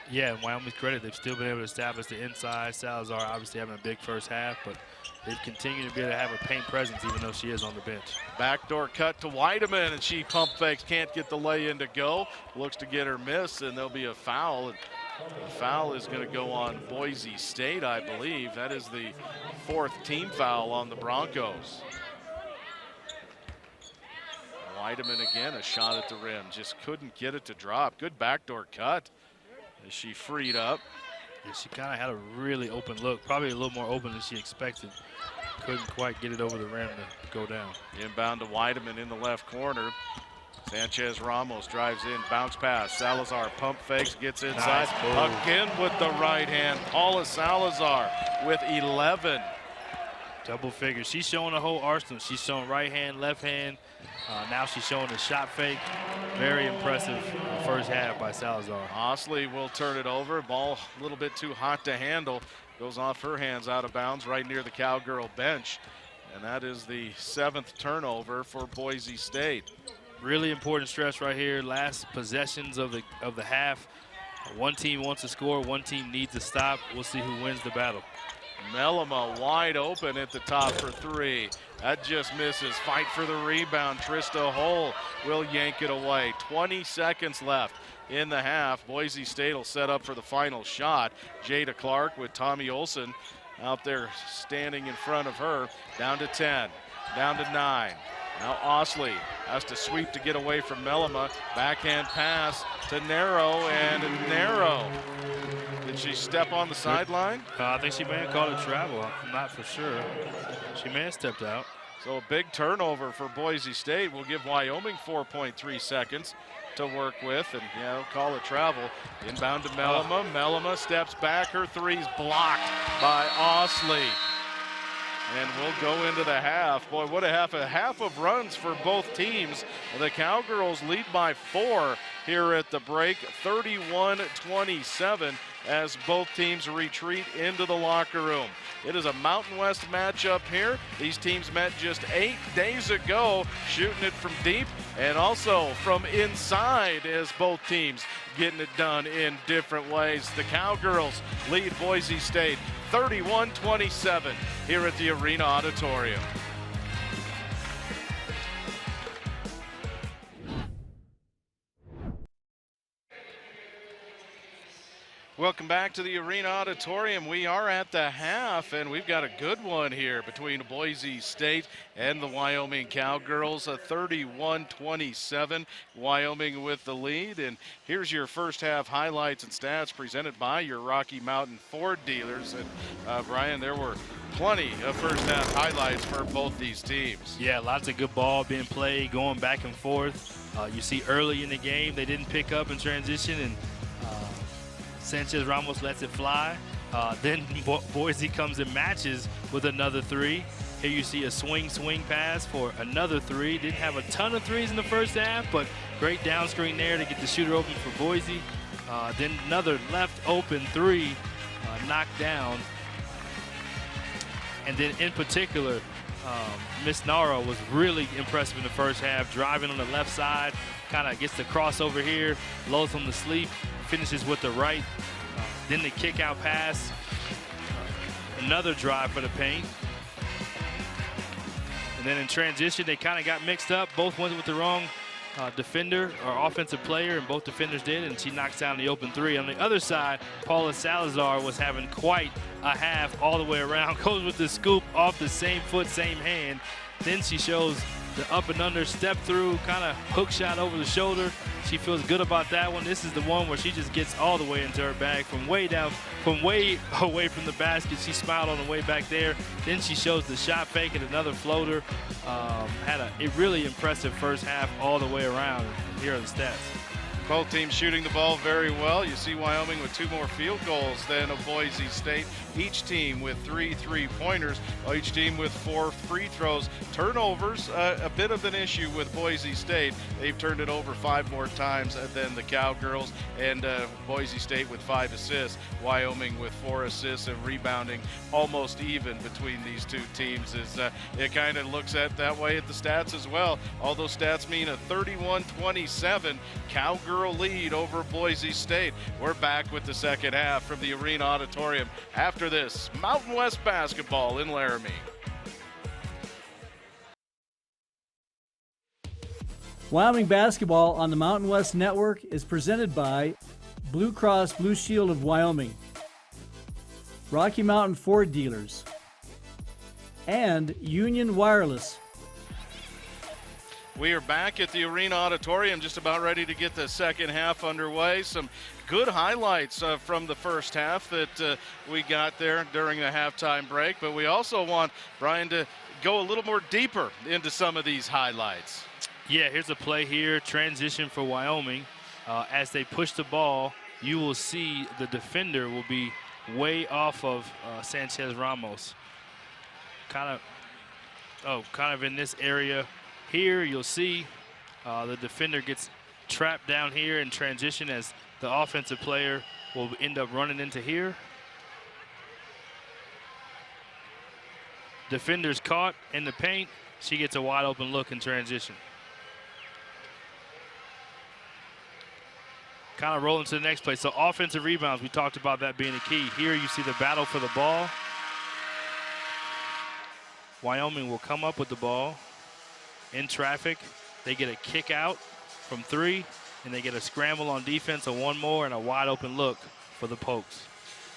Yeah, and Wyoming's credit, they've still been able to establish the inside. Salazar obviously having a big first half, but they've continued to be able to have a paint presence even though she is on the bench. Backdoor cut to Weideman, and she pump fakes, can't get the lay-in to go. Looks to get her miss, and there'll be a foul. The foul is going to go on Boise State, I believe. That is the 4th team foul on the Broncos. Weideman again, a shot at the rim. Just couldn't get it to drop. Good backdoor cut as she freed up. Yeah, she kind of had a really open look, probably a little more open than she expected. Couldn't quite get it over the rim to go down. Inbound to Weideman in the left corner. Sanchez Ramos drives in, bounce pass. Salazar pump fakes, gets inside. Nice. Again with the right hand. Paula Salazar with 11. Double figures. She's showing the whole arsenal. She's showing right hand, left hand. Now she's showing the shot fake. Very impressive first half by Salazar. Osley will turn it over. Ball a little bit too hot to handle. Goes off her hands out of bounds right near the Cowgirl bench. And that is the 7th turnover for Boise State. Really important stretch right here. Last possessions of the half. One team wants to score, one team needs to stop. We'll see who wins the battle. Mellema wide open at the top for 3. That just misses. Fight for the rebound. Trista Hull will yank it away. 20 seconds left in the half. Boise State will set up for the final shot. Jada Clark with Tommy Olsen out there standing in front of her. Down to 10, down to 9. Now Osley has to sweep to get away from Mellema. Backhand pass to Narrow, and Narrow. Did she step on the sideline? I think she may have called it travel. I'm not for sure. She may have stepped out. So a big turnover for Boise State. We'll give Wyoming 4.3 seconds to work with, and yeah, they'll call it travel. Inbound to Mellema. Mellema steps back. Her 3's blocked by Osley. And we'll go into the half. Boy, what a half. A half of runs for both teams. The Cowgirls lead by 4 here at the break, 31-27, as both teams retreat into the locker room. It is a Mountain West matchup here. These teams met just 8 days ago, shooting it from deep and also from inside, as both teams getting it done in different ways. The Cowgirls lead Boise State 31-27 here at the Arena Auditorium. Welcome back to the Arena Auditorium. We are at the half, and we've got a good one here between Boise State and the Wyoming Cowgirls. A 31-27, Wyoming with the lead. And here's your first half highlights and stats presented by your Rocky Mountain Ford dealers. And Brian, there were plenty of first half highlights for both these teams. Yeah, lots of good ball being played, going back and forth. You see early in the game, they didn't pick up in transition, and Sanchez Ramos lets it fly. Then Boise comes and matches with another 3. Here you see a swing pass for another three. Didn't have a ton of threes in the first half, but great down screen there to get the shooter open for Boise. Then another left open three knocked down. And then in particular, Miss Nara was really impressive in the first half, driving on the left side, kind of gets the crossover here, lows on the sleep, finishes with the right. Then the kick out pass, another drive for the paint. And then in transition, they kind of got mixed up. Both went with the wrong defender or offensive player, and both defenders did, and she knocks down the open three. On the other side, Paula Salazar was having quite a half all the way around. Goes with the scoop off the same foot, same hand. Then she shows the up and under step through, kind of hook shot over the shoulder. She feels good about that one. This is the one where she just gets all the way into her bag from way down, from way away from the basket. She smiled on the way back there. Then she shows the shot fake and another floater. Had a really impressive first half all the way around. Here are the stats. Both teams shooting the ball very well. You see Wyoming with 2 more field goals than Boise State. Each team with 3 3-pointers. Each team with 4 free throws. Turnovers, a bit of an issue with Boise State. They've turned it over 5 more times than the Cowgirls. And Boise State with 5 assists. Wyoming with 4 assists and rebounding, almost even between these two teams. It kind of looks at that way at the stats as well. All those stats mean a 31-27 Cowgirl lead over Boise State. We're back with the second half from the Arena Auditorium after this. Mountain West basketball in Laramie. Wyoming basketball on the Mountain West Network is presented by Blue Cross Blue Shield of Wyoming, Rocky Mountain Ford Dealers, and Union Wireless. We are back at the Arena Auditorium, just about ready to get the second half underway. Some good highlights from the first half that we got there during the halftime break, but we also want Brian to go a little more deeper into some of these highlights. Yeah, here's a play here, transition for Wyoming. As they push the ball, you will see the defender will be way off of Sanchez Ramos. Kind of in this area. Here you'll see the defender gets trapped down here in transition as the offensive player will end up running into here. Defender's caught in the paint. She gets a wide open look in transition. Kind of rolling to the next play. So offensive rebounds, we talked about that being a key. Here you see the battle for the ball. Wyoming will come up with the ball. In traffic, they get a kick out from 3, and they get a scramble on defense, a one more, and a wide open look for the Pokes.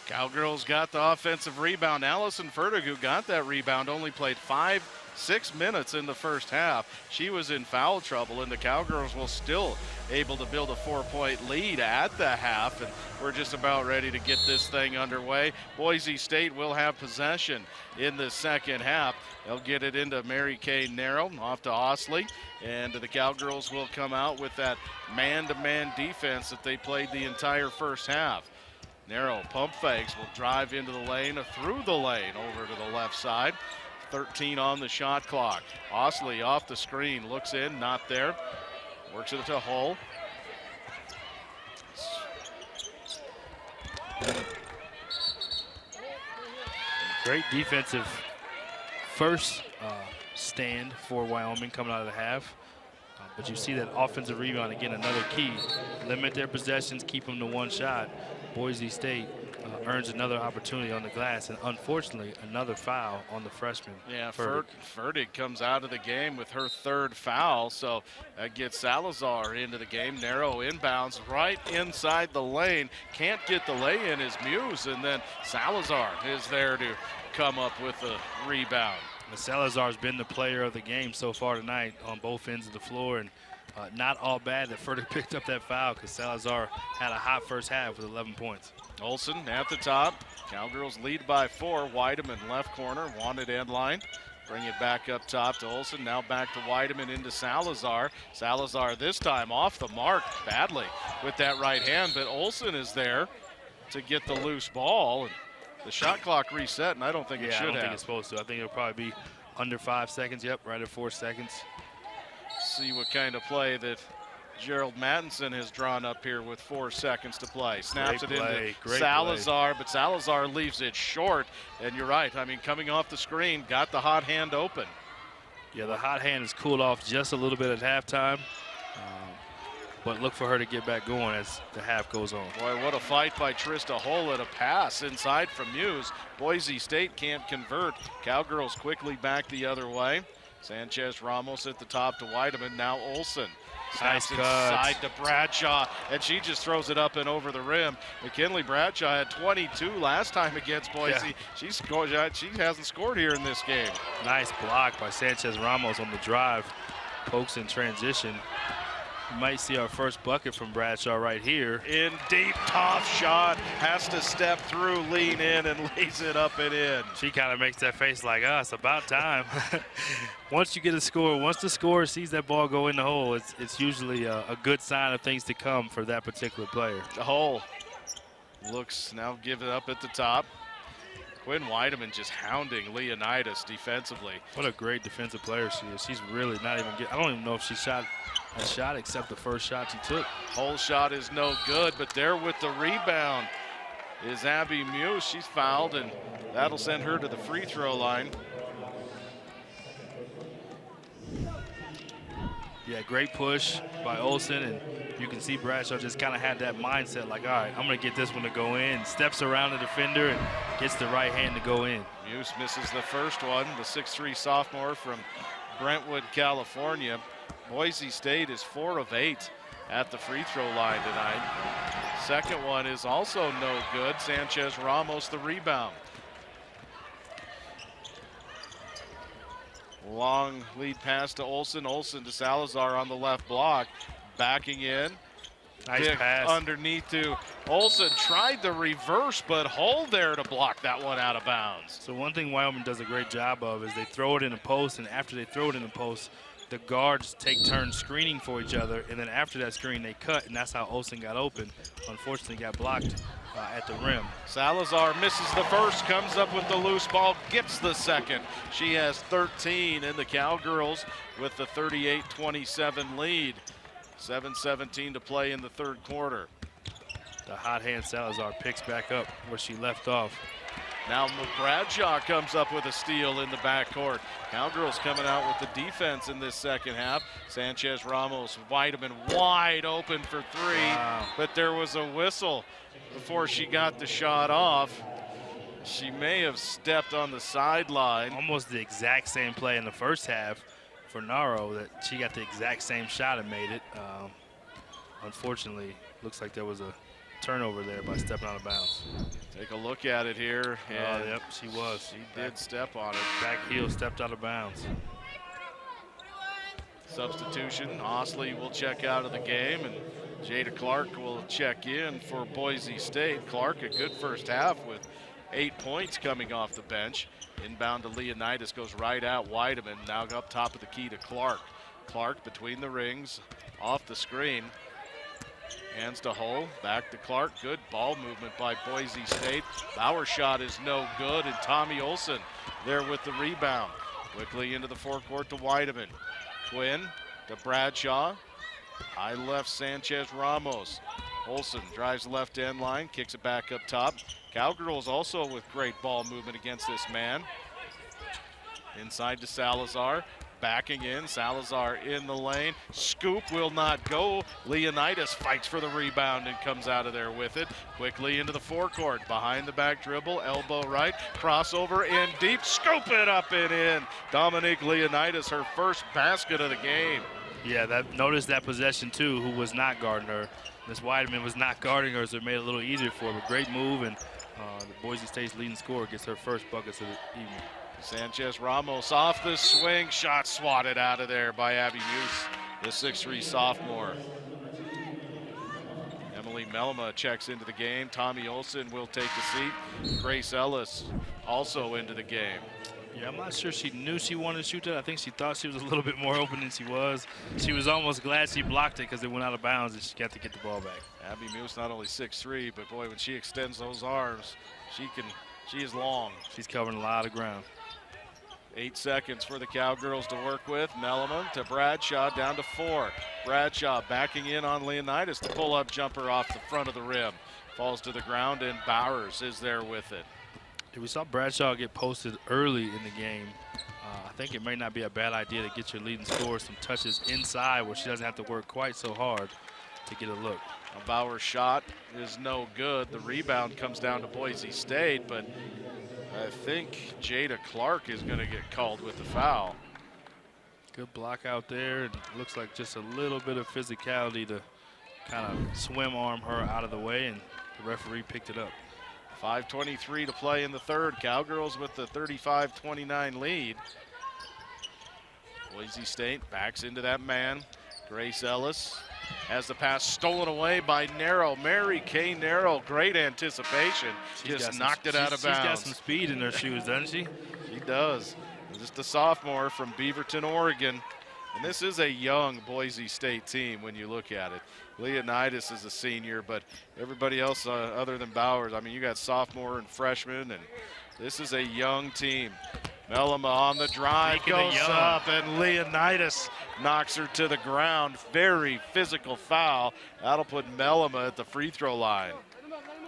Cowgirls got the offensive rebound. Allison Fertig, who got that rebound, only played 5-6 minutes in the first half. She was in foul trouble, and the Cowgirls will still able to build a 4-point lead at the half, and we're just about ready to get this thing underway. Boise State will have possession in the second half. They'll get it into Mary Kay Narrow, off to Osley, and the Cowgirls will come out with that man-to-man defense that they played the entire first half. Narrow pump fakes, will drive into the lane, through the lane, over to the left side. 13 on the shot clock. Osley off the screen, looks in, not there. Works it to Hull. Great defensive first stand for Wyoming coming out of the half. But you see that offensive rebound, again, another key. Limit their possessions, keep them to 1 shot. Boise State earns another opportunity on the glass, and unfortunately, another foul on the freshman. Yeah, Fertig comes out of the game with her 3rd foul, so that gets Salazar into the game. Narrow inbounds right inside the lane. Can't get the lay-in is Muse, and then Salazar is there to come up with a rebound. Salazar's been the player of the game so far tonight on both ends of the floor, and not all bad that Fertig picked up that foul because Salazar had a hot first half with 11 points. Olsen at the top. Cowgirls lead by 4. Weideman left corner, wanted end line. Bring it back up top to Olsen. Now back to Weideman into Salazar. Salazar this time off the mark badly with that right hand, but Olsen is there to get the loose ball. The shot clock reset, and I don't think it should have. I don't think it's supposed to. I think it'll probably be Under 5 seconds, yep, right at 4 seconds. See what kind of play that Gerald Mattinson has drawn up here with 4 seconds to play. Snaps it into Salazar, but Salazar leaves it short. And you're right, I mean, coming off the screen, got the hot hand open. Yeah, the hot hand has cooled off just a little bit at halftime. But look for her to get back going as the half goes on. Boy, what a fight by Trista Hull at a pass inside from Muse. Boise State can't convert. Cowgirls quickly back the other way. Sanchez Ramos at the top to Weideman, now Olsen. Nice cut. Inside to Bradshaw, and she just throws it up and over the rim. McKinley Bradshaw had 22 last time against Boise. Yeah. She hasn't scored here in this game. Nice block by Sanchez Ramos on the drive. Pokes in transition. You might see our first bucket from Bradshaw right here. In deep, tough shot. Has to step through, lean in, and lays it up and in. She kind of makes that face like, it's about time. Once you get a score, once the scorer sees that ball go in the hole, it's usually a good sign of things to come for that particular player. The hole looks now give it up at the top. Quinn Weideman just hounding Leonidas defensively. What a great defensive player she is. She's really not even I don't even know if she shot a shot except the first shot she took. Whole shot is no good, but there with the rebound is Abby Muse. She's fouled, and that'll send her to the free throw line. Yeah, great push by Olsen, and you can see Bradshaw just kind of had that mindset like, all right, I'm going to get this one to go in. Steps around the defender and gets the right hand to go in. Muse misses the first one, the 6'3" sophomore from Brentwood, California. Boise State is 4 of 8 at the free throw line tonight. Second one is also no good. Sanchez Ramos the rebound. Long lead pass to Olsen. Olsen to Salazar on the left block. Backing in. Nice pass. Underneath to Olsen. Tried the reverse, but Hull there to block that one out of bounds. So one thing Wyoming does a great job of is they throw it in the post, and after they throw it in the post, the guards take turns screening for each other, and then after that screen, they cut, and that's how Olsen got open. Unfortunately, got blocked at the rim. Salazar misses the first, comes up with the loose ball, gets the second. She has 13, and the Cowgirls with the 38-27 lead. 7:17 to play in the third quarter. The hot hand Salazar picks back up where she left off. Now Bradshaw comes up with a steal in the backcourt. Cowgirls coming out with the defense in this second half. Sanchez Ramos, Weideman wide open for three, but there was a whistle before she got the shot off. She may have stepped on the sideline. Almost the exact same play in the first half for Naro, that she got the exact same shot and made it. Unfortunately, looks like there was a turnover there by stepping out of bounds. Take a look at it here. And yep, she was. She did step on it. Back heel stepped out of bounds. Substitution. Osley will check out of the game, and Jada Clark will check in for Boise State. Clark, a good first half with 8 points coming off the bench. Inbound to Leonidas, goes right out. Weideman now up top of the key to Clark. Clark between the rings, off the screen. Hands to Hull, back to Clark. Good ball movement by Boise State. Bauer shot is no good, and Tommy Olsen there with the rebound. Quickly into the forecourt to Weideman. Quinn to Bradshaw. High left, Sanchez Ramos. Olsen drives left end line, kicks it back up top. Cowgirls also with great ball movement against this man. Inside to Salazar. Backing in, Salazar in the lane. Scoop will not go. Leonidas fights for the rebound and comes out of there with it. Quickly into the forecourt, behind the back dribble, elbow right, crossover in deep, scoop it up and in. Dominique Leonidas, her first basket of the game. Yeah, notice that possession too, who was not guarding her. Miss Weideman was not guarding her, so it made it a little easier for her. But great move, and the Boise State's leading scorer gets her first buckets of the evening. Sanchez Ramos off the swing, shot swatted out of there by Abby Muse, the 6'3" sophomore. Emily Melma checks into the game. Tommy Olsen will take the seat. Grace Ellis also into the game. Yeah, I'm not sure she knew she wanted to shoot that. I think she thought she was a little bit more open than she was. She was almost glad she blocked it because it went out of bounds and she got to get the ball back. Abby Muse not only 6'3", but boy, when she extends those arms, she is long. She's covering a lot of ground. 8 seconds for the Cowgirls to work with. Melima to Bradshaw, down to 4. Bradshaw backing in on Leonidas. The pull-up jumper off the front of the rim. Falls to the ground, and Bowers is there with it. We saw Bradshaw get posted early in the game. I think it may not be a bad idea to get your leading scorer some touches inside where she doesn't have to work quite so hard to get a look. A Bauer shot is no good. The rebound comes down to Boise State, but I think Jada Clark is going to get called with the foul. Good block out there. And looks like just a little bit of physicality to kind of swim arm her out of the way, and the referee picked it up. 5:23 to play in the third. Cowgirls with the 35-29 lead. Boise State backs into that man. Grace Ellis has the pass stolen away by Narrow. Mary Kay Narrow, great anticipation. Just knocked it out of bounds. She's got some speed in her shoes, doesn't she? She does. Just a sophomore from Beaverton, Oregon. And this is a young Boise State team when you look at it. Leonidas is a senior, but everybody else other than Bowers, I mean, you got sophomore and freshman, and this is a young team. Melima on the drive, goes up, and Leonidas knocks her to the ground. Very physical foul. That'll put Melima at the free throw line.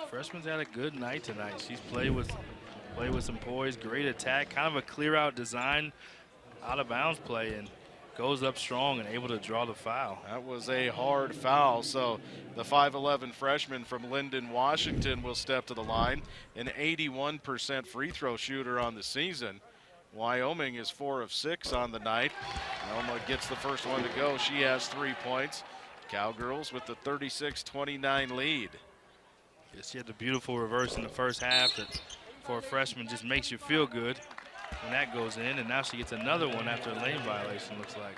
Freshman's had a good night tonight. She's played with some poise, great attack, kind of a clear out design, out of bounds play, and goes up strong and able to draw the foul. That was a hard foul, so the 5'11 freshman from Linden, Washington will step to the line. An 81% free throw shooter on the season. Wyoming is 4 of 6 on the night. Melima gets the first one to go. She has 3 points. Cowgirls with the 36-29 lead. Yeah, she had the beautiful reverse in the first half that for a freshman just makes you feel good when that goes in, and now she gets another one after a lane violation, looks like.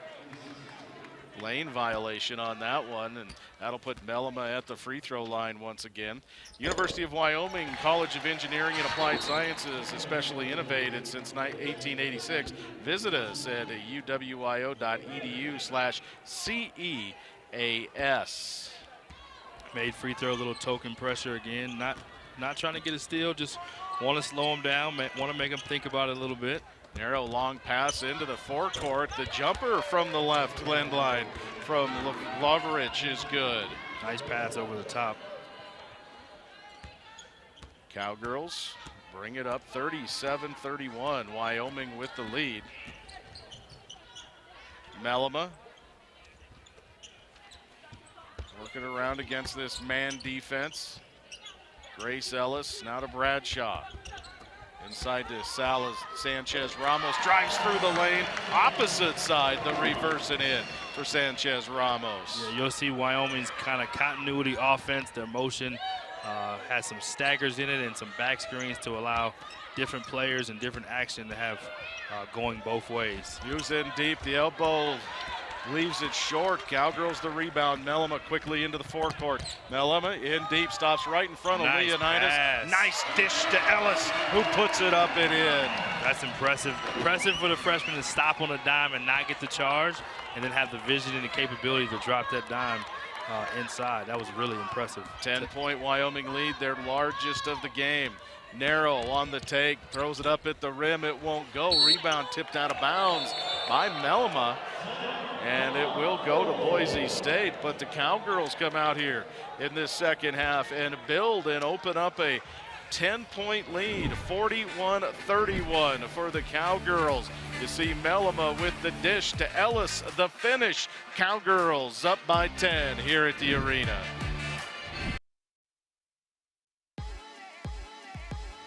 Lane violation on that one, and that'll put Melima at the free throw line once again. University of Wyoming College of Engineering and Applied Sciences, especially innovated since 1886. Visit us at uwyo.edu/CEAS. Made free throw, a little token pressure again. Not trying to get a steal, just want to slow him down, want to make him think about it a little bit. Narrow long pass into the forecourt. The jumper from the left end line from Loveridge is good. Nice pass over the top. Cowgirls bring it up 37-31. Wyoming with the lead. Melima working around against this man defense. Grace Ellis now to Bradshaw. Inside to Salas. Sanchez Ramos drives through the lane. Opposite side, the reverse and in for Sanchez Ramos. Yeah, you'll see Wyoming's kind of continuity offense. Their motion has some staggers in it and some back screens to allow different players and different action to have going both ways. Hughes in deep. The elbow leaves it short. Cowgirls the rebound. Melima quickly into the forecourt. Melima in deep, stops right in front of Leonidas. Pass. Nice dish to Ellis, who puts it up and in. That's impressive. Impressive for the freshman to stop on a dime and not get the charge, and then have the vision and the capability to drop that dime inside. That was really impressive. 10-point Wyoming lead, their largest of the game. Narrow on the take, throws it up at the rim. It won't go. Rebound tipped out of bounds by Melima. And it will go to Boise State, but the Cowgirls come out here in this second half and build and open up a 10-point lead, 41-31 for the Cowgirls. You see Melima with the dish to Ellis, the finish. Cowgirls up by 10 here at the arena.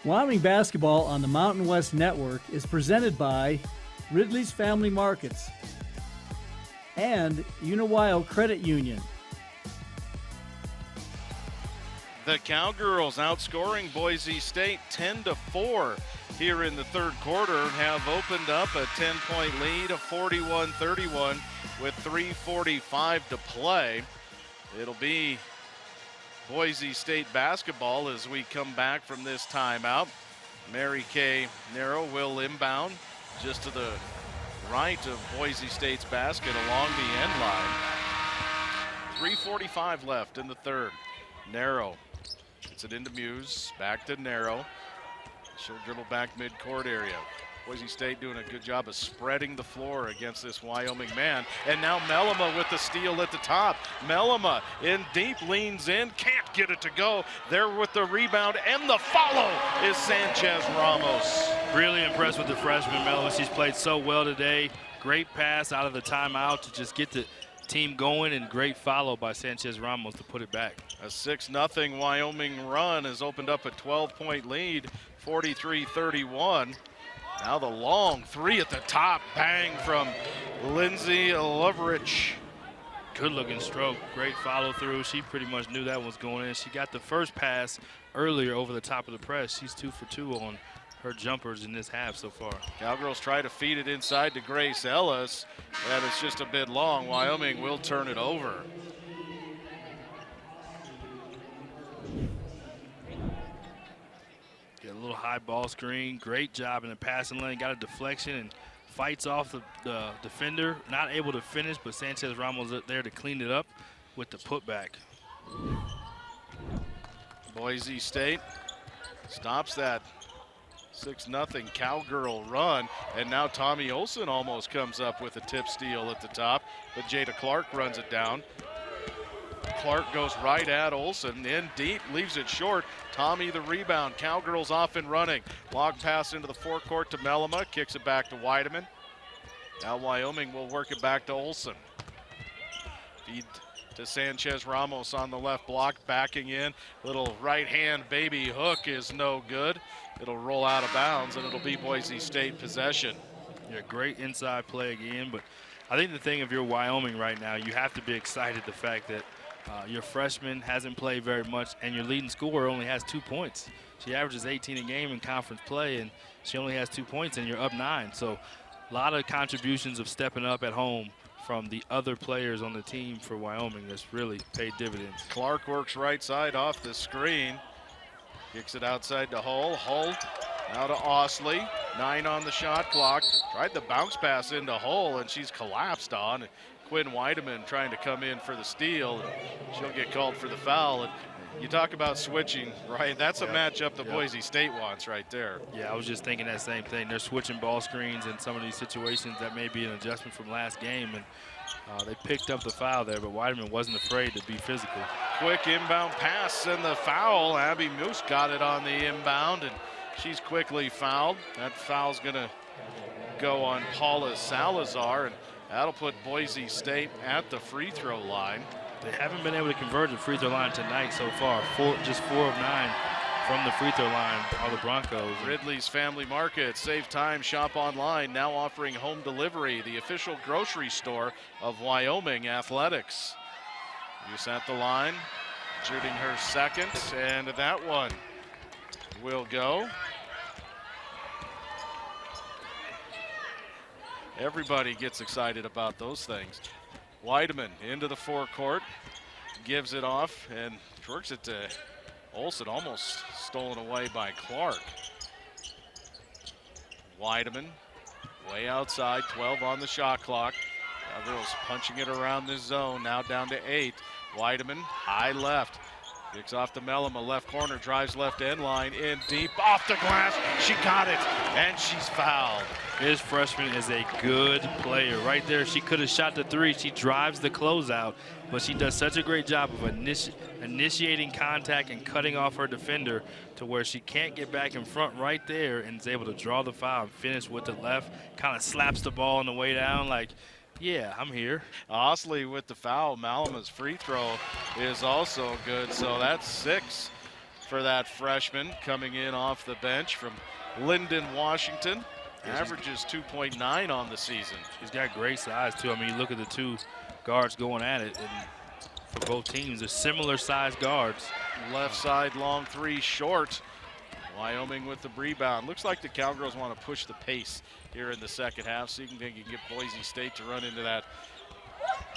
Wyoming basketball on the Mountain West Network is presented by Ridley's Family Markets and Uniwyo Credit Union. The Cowgirls outscoring Boise State 10-4 here in the third quarter and have opened up a 10-point lead of 41-31 with 3:45 to play. It'll be Boise State basketball as we come back from this timeout. Mary Kay Narrow will inbound just to the right of Boise State's basket along the end line. 3:45 left in the third. Narrow gets it into Muse, back to Narrow. She'll dribble back midcourt area. Boise State doing a good job of spreading the floor against this Wyoming man. And now Mellema with the steal at the top. Mellema in deep, leans in, can't get it to go. There with the rebound and the follow is Sanchez Ramos. Really impressed with the freshman Mellema. She's played so well today. Great pass out of the timeout to just get the team going, and great follow by Sanchez Ramos to put it back. A 6-0 Wyoming run has opened up a 12-point lead, 43-31. Now the long three at the top, bang from Lindsay Lovrich. Good-looking stroke, great follow-through. She pretty much knew that was going in. She got the first pass earlier over the top of the press. She's 2 for 2 on her jumpers in this half so far. Cowgirls try to feed it inside to Grace Ellis, and it's just a bit long. Wyoming will turn it over. Get a little high ball screen. Great job in the passing lane. Got a deflection and fights off the defender. Not able to finish, but Sanchez Ramos there to clean it up with the putback. Boise State stops that 6-0 Cowgirl run, and now Tommy Olson almost comes up with a tip steal at the top, but Jada Clark runs it down. Clark goes right at Olson, in deep, leaves it short. Tommy the rebound, Cowgirls off and running. Long pass into the forecourt to Mellema, kicks it back to Weideman. Now Wyoming will work it back to Olson. Feed to Sanchez Ramos on the left block, backing in. Little right hand baby hook is no good. It'll roll out of bounds, and it'll be Boise State possession. Yeah, great inside play again, but I think the thing, if you're Wyoming right now, you have to be excited the fact that your freshman hasn't played very much, and your leading scorer only has 2 points. She averages 18 a game in conference play, and she only has 2 points, and you're up 9. So a lot of contributions of stepping up at home from the other players on the team for Wyoming that's really paid dividends. Clark works right side off the screen. Kicks it outside to Hull. Hull now to Osley. 9 on the shot clock. Tried the bounce pass into Hull, and she's collapsed on. Quinn Weideman trying to come in for the steal. She'll get called for the foul. And you talk about switching, right? That's a matchup that Boise State wants right there. Yeah, I was just thinking that same thing. They're switching ball screens in some of these situations. That may be an adjustment from last game, and they picked up the foul there, but Weideman wasn't afraid to be physical. Quick inbound pass and the foul. Abby Moose got it on the inbound, and she's quickly fouled. That foul's going to go on Paula Salazar, and that'll put Boise State at the free throw line. They haven't been able to convert the free throw line tonight so far. Just 4 of 9 from the free throw line are the Broncos. Ridley's Family Market, save time, shop online, now offering home delivery, the official grocery store of Wyoming Athletics. Use at the line, shooting her second, and that one will go. Everybody gets excited about those things. Weideman into the forecourt, gives it off, and works it to Olson, almost stolen away by Clark. Weideman way outside, 12 on the shot clock. Cowgirls punching it around this zone, now down to 8. Weideman, high left. Kicks off the Mellema, left corner, drives left end line, in deep, off the glass. She got it, and she's fouled. This freshman is a good player. Right there, she could have shot the 3. She drives the closeout, but she does such a great job of initiating contact and cutting off her defender to where she can't get back in front right there, and is able to draw the foul and finish with the left, kind of slaps the ball on the way down like, yeah, I'm here. Osley with the foul. Malama's free throw is also good, so that's 6 for that freshman coming in off the bench from Lyndon, Washington. Averages 2.9 on the season. She's got great size, too. I mean, you look at the 2 guards going at it, and for both teams, they're similar size guards. Left side, long 3, short. Wyoming with the rebound. Looks like the Cowgirls want to push the pace here in the second half, so you can get Boise State to run into that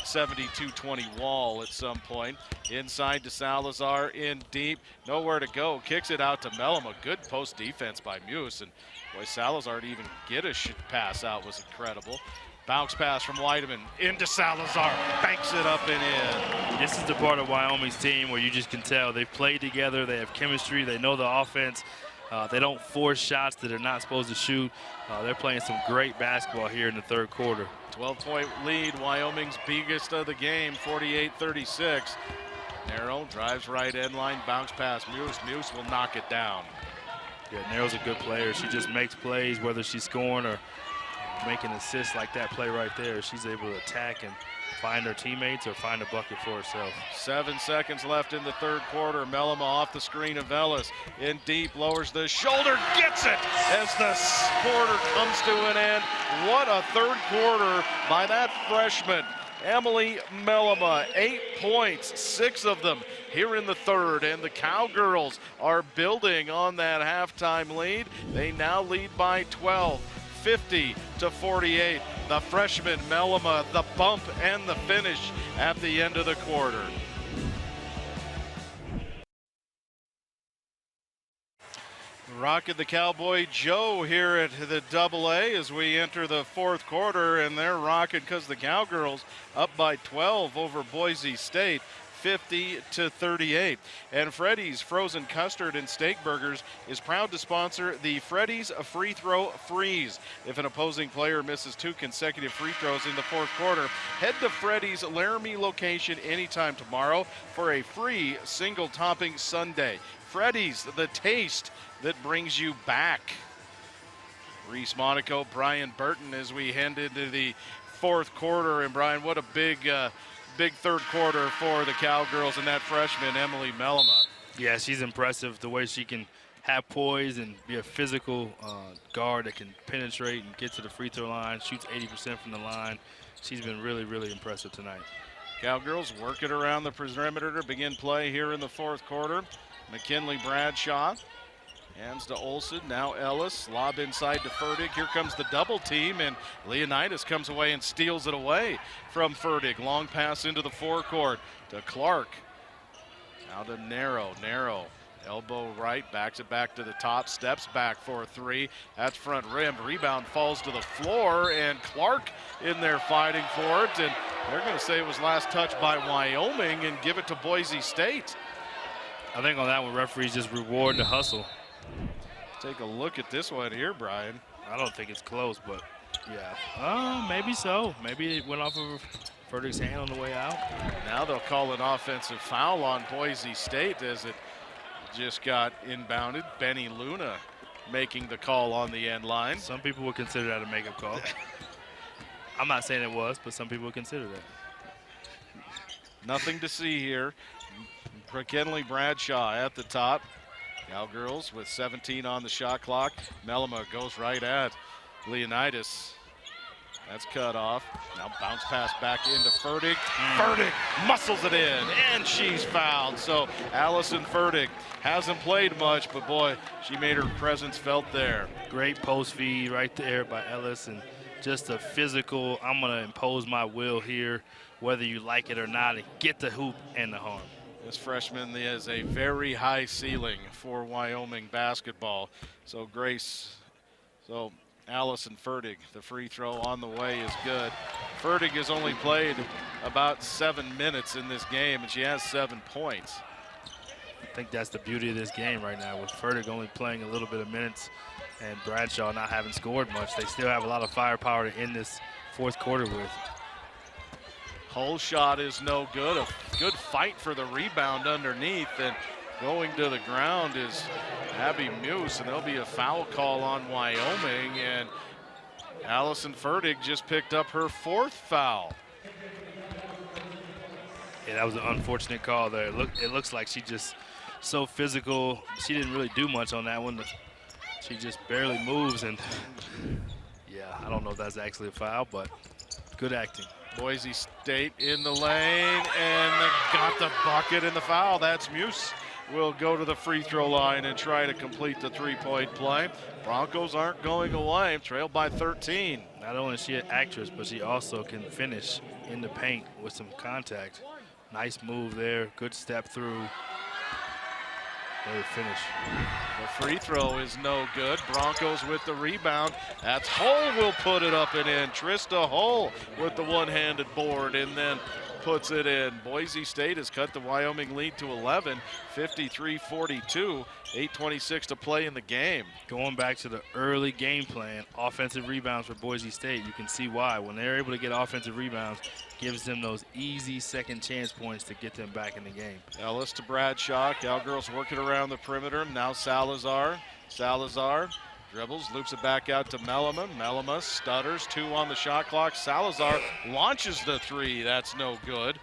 72-20 wall at some point. Inside to Salazar, in deep, nowhere to go. Kicks it out to Mellema. Good post defense by Muse, and boy, Salazar to even get a pass out was incredible. Bounce pass from Weideman into Salazar, banks it up and in. This is the part of Wyoming's team where you just can tell they've played together, they have chemistry, they know the offense. They don't force shots that they're not supposed to shoot. They're playing some great basketball here in the third quarter. 12-point lead, Wyoming's biggest of the game, 48-36. Narrow drives right end line, bounce pass. Muse will knock it down. Yeah, Narrow's a good player. She just makes plays, whether she's scoring or making assists like that play right there. She's able to attack and find her teammates or find a bucket for herself. 7 seconds left in the third quarter. Melima off the screen of Ellis. In deep, lowers the shoulder, gets it as the quarter comes to an end. What a third quarter by that freshman, Emily Melima. 8 points, 6 of them here in the third, and the Cowgirls are building on that halftime lead. They now lead by 12, 50-48. The freshman Melima, the bump and the finish at the end of the quarter. Rocking the Cowboy Joe here at the AA as we enter the fourth quarter, and they're rocking because the Cowgirls up by 12 over Boise State, 50-38. And Freddy's Frozen Custard and Steak Burgers is proud to sponsor the Freddy's Free Throw Freeze. If an opposing player misses 2 consecutive free throws in the fourth quarter, head to Freddy's Laramie location anytime tomorrow for a free single topping sundae. Freddy's, the taste that brings you back. Reese Monaco, Brian Burton as we head into the fourth quarter. And Brian, what a big third quarter for the Cowgirls and that freshman, Emily Melima. Yeah, she's impressive the way she can have poise and be a physical guard that can penetrate and get to the free throw line, shoots 80% from the line. She's been really, really impressive tonight. Cowgirls working around the perimeter to begin play here in the fourth quarter. McKinley Bradshaw hands to Olson, now Ellis, lob inside to Fertig. Here comes the double team, and Leonidas comes away and steals it away from Fertig. Long pass into the forecourt to Clark. Now to Narrow, elbow right, backs it back to the top, steps back for a 3. That's front rim, rebound falls to the floor, and Clark in there fighting for it, and they're gonna say it was last touched by Wyoming and give it to Boise State. I think on that one, referees just reward the hustle. Take a look at this one here, Brian. I don't think it's close, but yeah. Maybe so. Maybe it went off of Fertig's hand on the way out. Now they'll call an offensive foul on Boise State as it just got inbounded. Benny Luna making the call on the end line. Some people would consider that a makeup call. I'm not saying it was, but some people would consider that. Nothing to see here. McKinley Bradshaw at the top. Cowgirls with 17 on the shot clock. Melima goes right at Leonidas. That's cut off. Now bounce pass back into Fertig. Fertig muscles it in, and she's fouled. So Allison Fertig hasn't played much, but boy, she made her presence felt there. Great post feed right there by Ellis, and just a physical, I'm going to impose my will here, whether you like it or not, and get the hoop and the harm. This freshman has a very high ceiling for Wyoming basketball. So Allison Fertig, the free throw on the way is good. Fertig has only played about 7 minutes in this game, and she has 7 points. I think that's the beauty of this game right now, with Fertig only playing a little bit of minutes and Bradshaw not having scored much. They still have a lot of firepower to end this fourth quarter with. Whole shot is no good. A good fight for the rebound underneath, and going to the ground is Abby Muse, and there'll be a foul call on Wyoming, and Allison Fertig just picked up her 4th foul. Yeah, that was an unfortunate call there. It looks like she just so physical. She didn't really do much on that one. She just barely moves, and yeah, I don't know if that's actually a foul, but good acting. Boise State in the lane, and got the bucket and the foul. That's Muse. Will go to the free throw line and try to complete the 3-point play. Broncos aren't going away, trailed by 13. Not only is she an actress, but she also can finish in the paint with some contact. Nice move there, good step through. Great finish. The free throw is no good. Broncos with the rebound. That's Hull will put it up and in. Trista Hull with the one-handed board, and then puts it in. Boise State has cut the Wyoming lead to 11, 53-42, 8:26 to play in the game. Going back to the early game plan, offensive rebounds for Boise State, you can see why. When they're able to get offensive rebounds, gives them those easy second chance points to get them back in the game. Ellis to Bradshaw. Cowgirls working around the perimeter. Now Salazar. Salazar dribbles, loops it back out to Mellema. Mellema stutters, 2 on the shot clock. Salazar launches the 3. That's no good.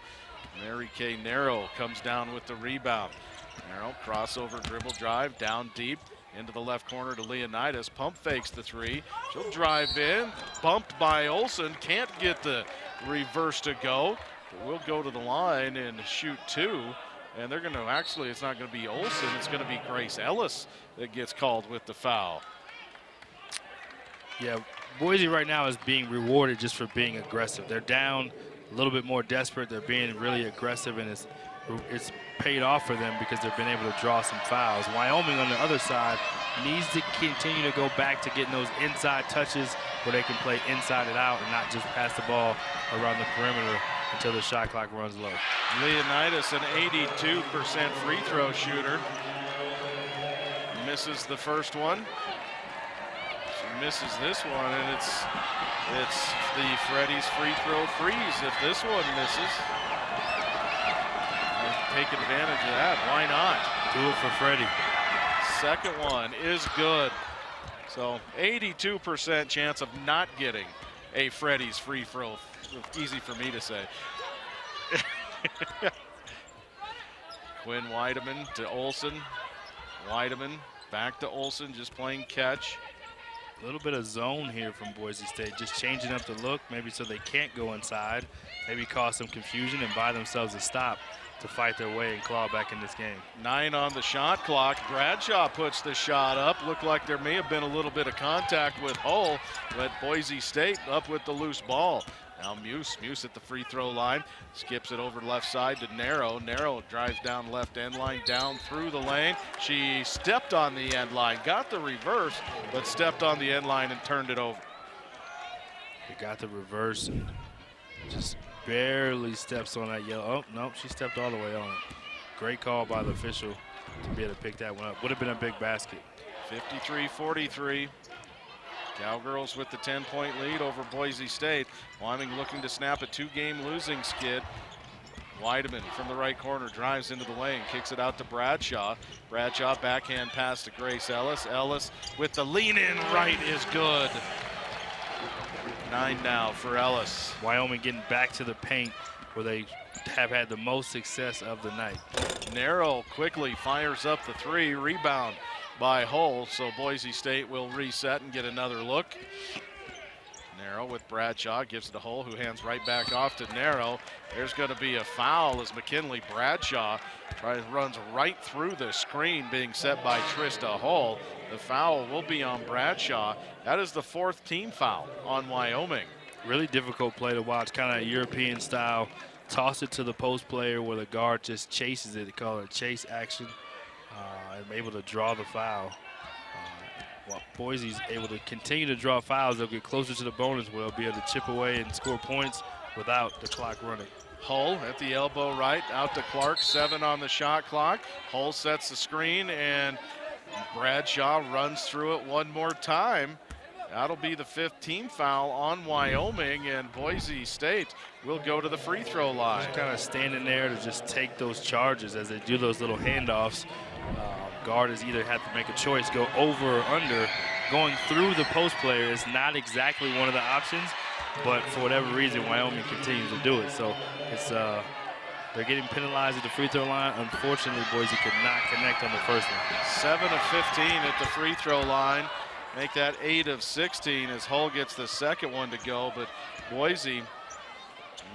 Mary Kay Narrow comes down with the rebound. Narrow crossover dribble drive down deep into the left corner to Leonidas. Pump fakes the 3. She'll drive in. Bumped by Olsen. Can't get the reverse to go. But we'll go to the line and shoot 2. And they're going to actually, it's not going to be Olsen. It's going to be Grace Ellis that gets called with the foul. Yeah, Boise right now is being rewarded just for being aggressive. They're down a little bit more desperate. They're being really aggressive, and it's paid off for them because they've been able to draw some fouls. Wyoming on the other side needs to continue to go back to getting those inside touches where they can play inside and out and not just pass the ball around the perimeter until the shot clock runs low. Leonidas, an 82% free throw shooter. Misses the first one. She misses this one, and it's the Freddie's free throw freeze if this one misses. Take advantage of that. Why not? Do it for Freddie. Second one is good. So 82% chance of not getting a Freddie's free throw. Easy for me to say. Quinn Weideman to Olsen. Weideman back to Olsen, just playing catch. A little bit of zone here from Boise State, just changing up the look, maybe so they can't go inside, maybe cause some confusion and buy themselves a stop to fight their way and claw back in this game. 9 on the shot clock. Bradshaw puts the shot up. Looked like there may have been a little bit of contact with Hull, but Boise State up with the loose ball. Now Muse at the free throw line, skips it over left side to Narrow. Narrow drives down left end line, down through the lane. She stepped on the end line, got the reverse, but stepped on the end line and turned it over. They got the reverse and just barely steps on that yellow. Oh, nope, she stepped all the way on it. Great call by the official to be able to pick that one up. Would have been a big basket. 53-43. Cowgirls with the 10-point lead over Boise State. Wyoming looking to snap a 2-game losing skid. Weideman from the right corner drives into the lane, kicks it out to Bradshaw. Bradshaw backhand pass to Grace Ellis. Ellis with the lean in right is good. 9 now for Ellis. Wyoming getting back to the paint where they have had the most success of the night. Narrow quickly fires up the 3, rebound by Hull, so Boise State will reset and get another look. Narrow with Bradshaw, gives it to Hull, who hands right back off to Narrow. There's going to be a foul as McKinley Bradshaw runs right through the screen being set by Trista Hull. The foul will be on Bradshaw. That is the 4th team foul on Wyoming. Really difficult play to watch, kind of European style. Toss it to the post player where the guard just chases it. They call it a chase action. And able to draw the foul. While Boise's able to continue to draw fouls, they'll get closer to the bonus where they'll be able to chip away and score points without the clock running. Hull at the elbow right, out to Clark, 7 on the shot clock. Hull sets the screen and Bradshaw runs through it one more time. That'll be the 5th team foul on Wyoming, and Boise State will go to the free throw line. Just kind of standing there to just take those charges as they do those little handoffs. Guard has either had to make a choice, go over or under. Going through the post player is not exactly one of the options, but for whatever reason, Wyoming continues to do it. So it's they're getting penalized at the free throw line. Unfortunately, Boise could not connect on the first one. 7 of 15 at the free throw line. Make that 8 of 16 as Hull gets the second one to go, but Boise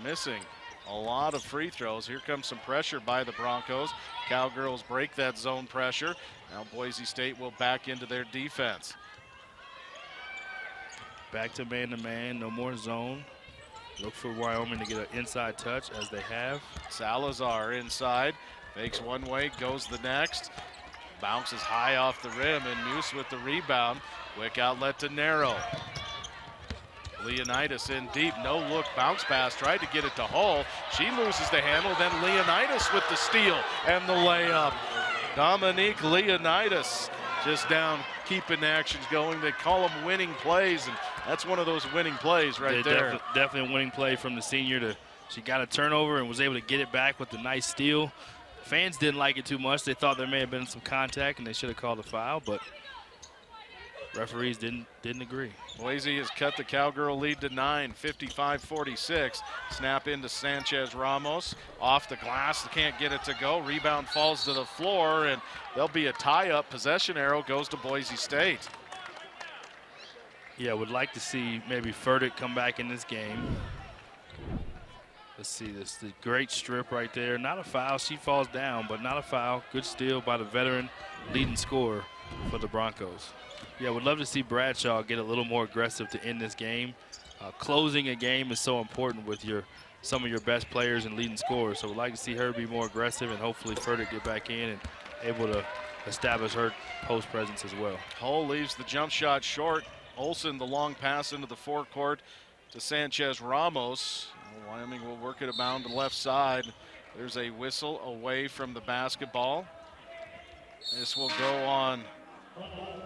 missing a lot of free throws. Here comes some pressure by the Broncos. Cowgirls break that zone pressure. Now Boise State will back into their defense. Back to man-to-man, no more zone. Look for Wyoming to get an inside touch, as they have. Salazar inside, fakes one way, goes the next. Bounces high off the rim, and Muse with the rebound. Quick outlet to Narrow. Leonidas in deep, no look bounce pass, tried to get it to Hull. She loses the handle, then Leonidas with the steal and the layup. Dominique Leonidas just down, keeping the actions going. They call them winning plays, and that's one of those winning plays right there. Definitely a winning play from the senior. She got a turnover and was able to get it back with a nice steal. Fans didn't like it too much. They thought there may have been some contact, and they should have called a foul, but referees didn't agree. Boise has cut the Cowgirl lead to 9, 55-46. Snap into Sanchez Ramos. Off the glass, can't get it to go. Rebound falls to the floor, and there'll be a tie-up. Possession arrow goes to Boise State. Yeah, would like to see maybe Furtick come back in this game. Let's see this, the great strip right there. Not a foul, she falls down, but not a foul. Good steal by the veteran leading scorer for the Broncos. Yeah, would love to see Bradshaw get a little more aggressive to end this game. Closing a game is so important with some of your best players and leading scorers. So we'd like to see her be more aggressive and hopefully Furtick get back in and able to establish her post presence as well. Hull leaves the jump shot short. Olsen, the long pass into the forecourt to Sanchez Ramos. Wyoming will work it around to the left side. There's a whistle away from the basketball. This will go on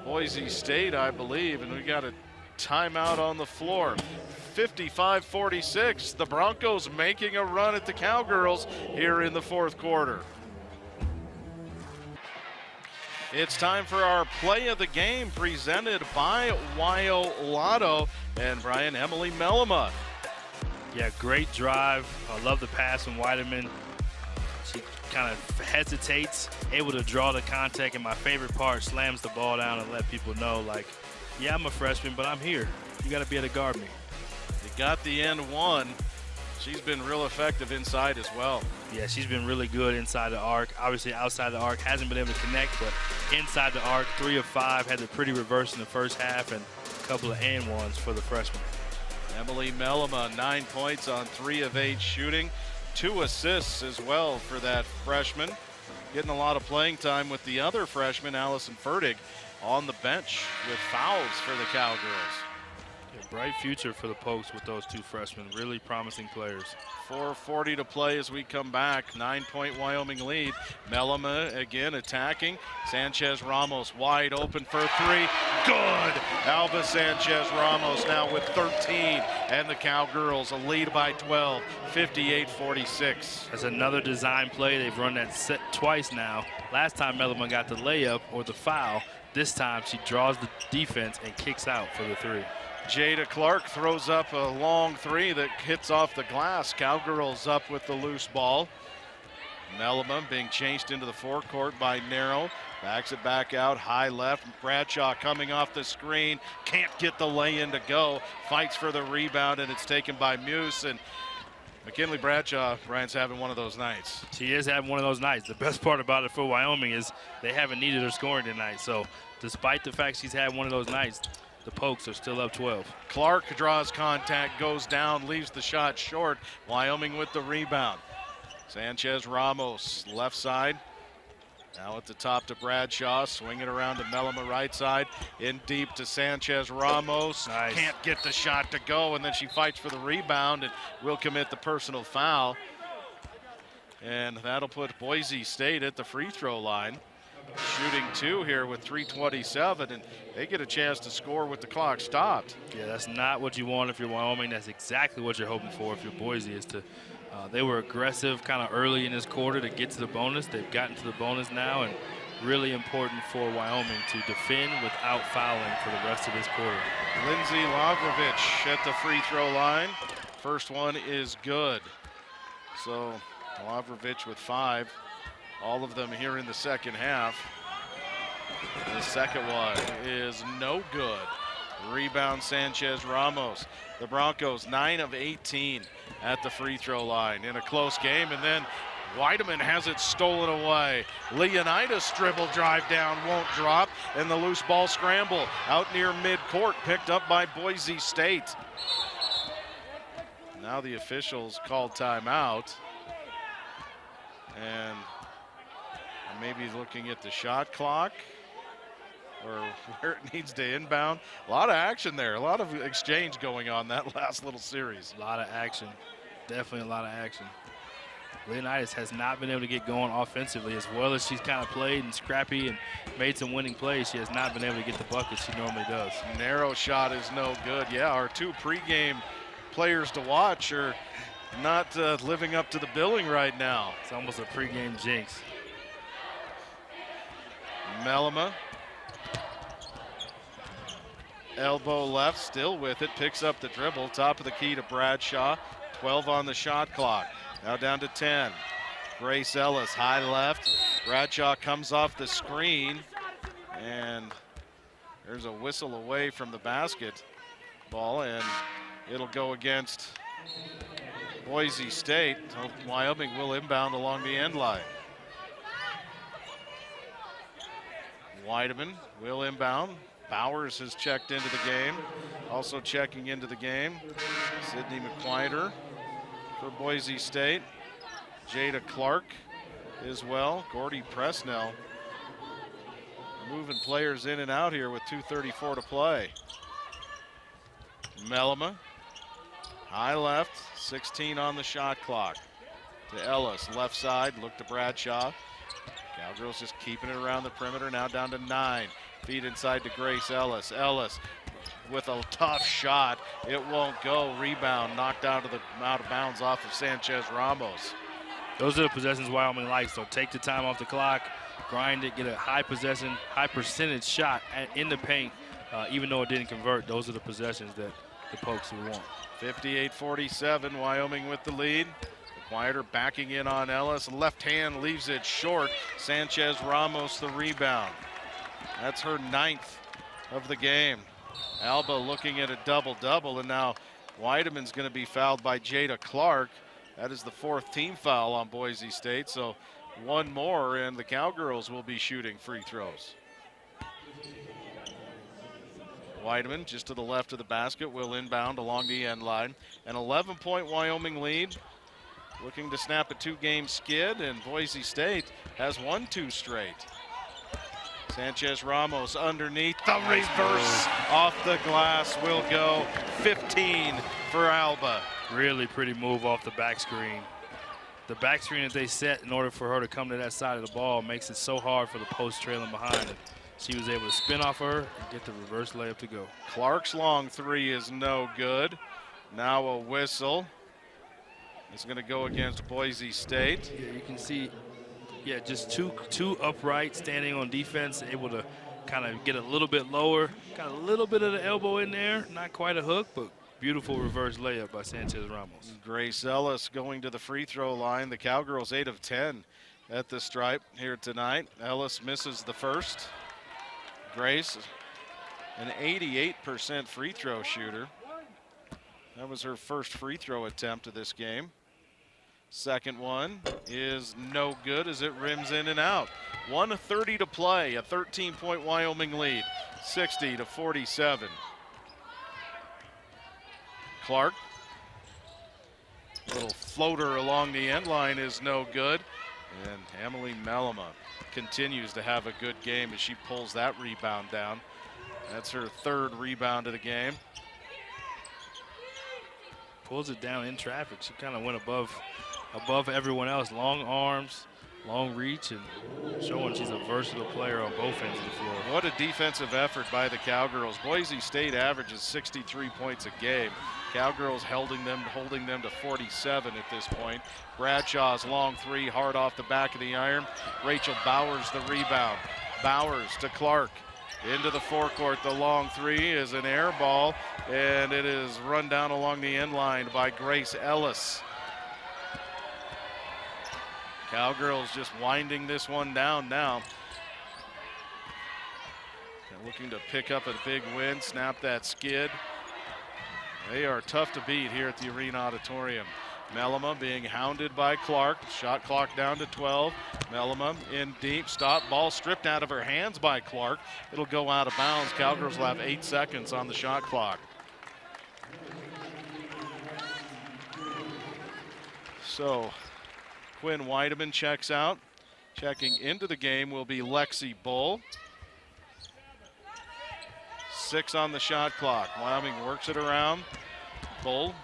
Boise State, I believe, and we got a timeout on the floor. 55-46, the Broncos making a run at the Cowgirls here in the fourth quarter. It's time for our play of the game presented by Wyo Lotto and Brian Emily Mellema. Yeah, great drive. I love the pass from Weideman. She kind of hesitates, able to draw the contact, and my favorite part, slams the ball down and let people know, like, yeah, I'm a freshman, but I'm here. You got to be able to guard me. They got the end one. She's been real effective inside as well. Yeah, she's been really good inside the arc. Obviously, outside the arc, hasn't been able to connect, but inside the arc, 3 of 5, had a pretty reverse in the first half, and a couple of and ones for the freshman. Emily Mellema, 9 points on 3 of 8 shooting. 2 assists as well for that freshman. Getting a lot of playing time with the other freshman, Allison Furtick, on the bench with fouls for the Cowgirls. A bright future for the Pokes with those 2 freshmen. Really promising players. 4:40 to play as we come back. 9-point Wyoming lead. Mellema again attacking. Sanchez Ramos wide open for 3. Good! Alba Sanchez Ramos now with 13. And the Cowgirls a lead by 12. 58-46. That's another design play. They've run that set twice now. Last time Mellema got the layup or the foul. This time she draws the defense and kicks out for the 3. Jada Clark throws up a long 3 that hits off the glass. Cowgirls up with the loose ball. Mellema being chased into the forecourt by Narrow. Backs it back out, high left. Bradshaw coming off the screen. Can't get the lay-in to go. Fights for the rebound, and it's taken by Muse. And McKinley Bradshaw, Brian's having one of those nights. She is having one of those nights. The best part about it for Wyoming is they haven't needed her scoring tonight. So despite the fact she's had one of those nights, the Pokes are still up 12. Clark draws contact, goes down, leaves the shot short. Wyoming with the rebound. Sanchez Ramos, left side. Now at the top to Bradshaw, swing it around to Mellema right side. In deep to Sanchez Ramos. Nice. Can't get the shot to go, and then she fights for the rebound and will commit the personal foul. And that'll put Boise State at the free throw line. Shooting 2 here with 3:27, and they get a chance to score with the clock stopped. Yeah, that's not what you want if you're Wyoming. That's exactly what you're hoping for if you're Boise. Is to they were aggressive kind of early in this quarter to get to the bonus. They've gotten to the bonus now, and really important for Wyoming to defend without fouling for the rest of this quarter. Lindsay Lavrovich at the free throw line. First one is good. So Lavrovich with 5. All of them here in the second half. The second one is no good. Rebound Sanchez Ramos. The Broncos 9 of 18 at the free throw line in a close game, and then Weideman has it stolen away. Leonidas dribble drive down, won't drop, and the loose ball scramble out near midcourt, picked up by Boise State. Now the officials called timeout, and maybe looking at the shot clock. or where it needs to inbound. A lot of action there, a lot of exchange going on that last little series. A lot of action, definitely a lot of action. Leonidas has not been able to get going offensively as well as she's kind of played and scrappy and made some winning plays. She has not been able to get the buckets she normally does. Narrow shot is no good. Yeah, our two pregame players to watch are not living up to the billing right now. It's almost a pregame jinx. Melima. Elbow left, still with it, picks up the dribble, top of the key to Bradshaw. 12 on the shot clock. Now down to 10. Grace Ellis, high left. Bradshaw comes off the screen, and there's a whistle away from the basket ball, and it'll go against Boise State. Wyoming will inbound along the end line. Weideman will inbound. Bowers has checked into the game. Also checking into the game, Sydney McQuieter for Boise State. Jada Clark as well. Gordy Presnell moving players in and out here with 2:34 to play. Melima, high left, 16 on the shot clock. To Ellis, left side, look to Bradshaw. Cowgirls just keeping it around the perimeter, now down to 9. Feed inside to Grace Ellis. Ellis with a tough shot. It won't go. Rebound knocked out of bounds off of Sanchez Ramos. Those are the possessions Wyoming likes. So take the time off the clock, grind it, get a high possession, high percentage shot in the paint. Even though it didn't convert, those are the possessions that the Pokes will want. 58-47, Wyoming with the lead. McQuieter backing in on Ellis. Left hand leaves it short. Sanchez Ramos the rebound. That's her 9th of the game. Alba looking at a double-double, and now Weideman's going to be fouled by Jada Clark. That is the 4th team foul on Boise State, so one more, and the Cowgirls will be shooting free throws. Weideman just to the left of the basket will inbound along the end line. An 11-point Wyoming lead, looking to snap a 2-game skid, and Boise State has won 2 straight. Sanchez Ramos underneath, the reverse off the glass will go. 15 for Alba. Really pretty move off the back screen. The back screen that they set in order for her to come to that side of the ball makes it so hard for the post trailing behind it. She was able to spin off her and get the reverse layup to go. Clark's long 3 is no good. Now a whistle. It's going to go against Boise State. Yeah, you can see, yeah, just two upright, standing on defense, able to kind of get a little bit lower. Got a little bit of the elbow in there, not quite a hook, but beautiful reverse layup by Sanchez Ramos. Grace Ellis going to the free throw line. The Cowgirls 8 of 10 at the stripe here tonight. Ellis misses the first. Grace, an 88% free throw shooter. That was her first free throw attempt of this game. Second one is no good as it rims in and out. 1:30 to play, a 13-point Wyoming lead, 60-47. Clark, little floater along the end line is no good. And Emily Melima continues to have a good game as she pulls that rebound down. That's her 3rd rebound of the game. Pulls it down in traffic. She kind of went above everyone else. Long arms, long reach, and showing she's a versatile player on both ends of the floor. What a defensive effort by the Cowgirls. Boise State averages 63 points a game. Cowgirls holding them to 47 at this point. Bradshaw's long 3 hard off the back of the iron. Rachel Bowers the rebound. Bowers to Clark. Into the forecourt, the long 3 is an air ball, and it is run down along the end line by Grace Ellis. Cowgirls just winding this one down now. They're looking to pick up a big win, snap that skid. They are tough to beat here at the Arena Auditorium. Melima being hounded by Clark. Shot clock down to 12. Melima in deep. Stop. Ball stripped out of her hands by Clark. It'll go out of bounds. Cowgirls will have 8 seconds on the shot clock. So Quinn Weideman checks out. Checking into the game will be Lexi Bull. 6 on the shot clock. Wyoming works it around. Bull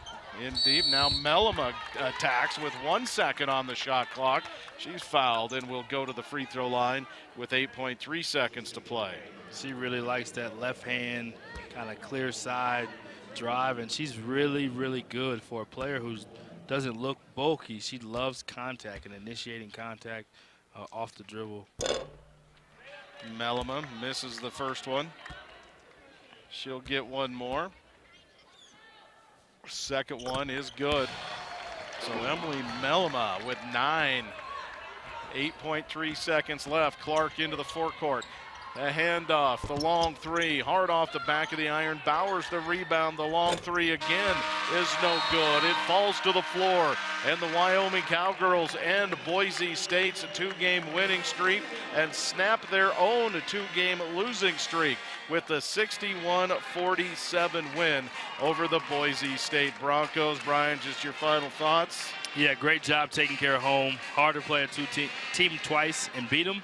in deep. Now Mellema attacks with 1 second on the shot clock. She's fouled and will go to the free throw line with 8.3 seconds to play. She really likes that left hand kind of clear side drive, and she's really, really good for a player who doesn't look bulky. She loves contact and initiating contact off the dribble. Mellema misses the first one. She'll get one more. Second one is good. So Emily Mellema with 9. 8.3 seconds left. Clark into the forecourt. A handoff, the long three, hard off the back of the iron. Bowers the rebound, the long three again is no good. It falls to the floor, and the Wyoming Cowgirls end Boise State's 2-game winning streak and snap their own 2-game losing streak with the 61-47 win over the Boise State Broncos. Brian, just your final thoughts? Yeah, great job taking care of home. Hard to play a team twice and beat them.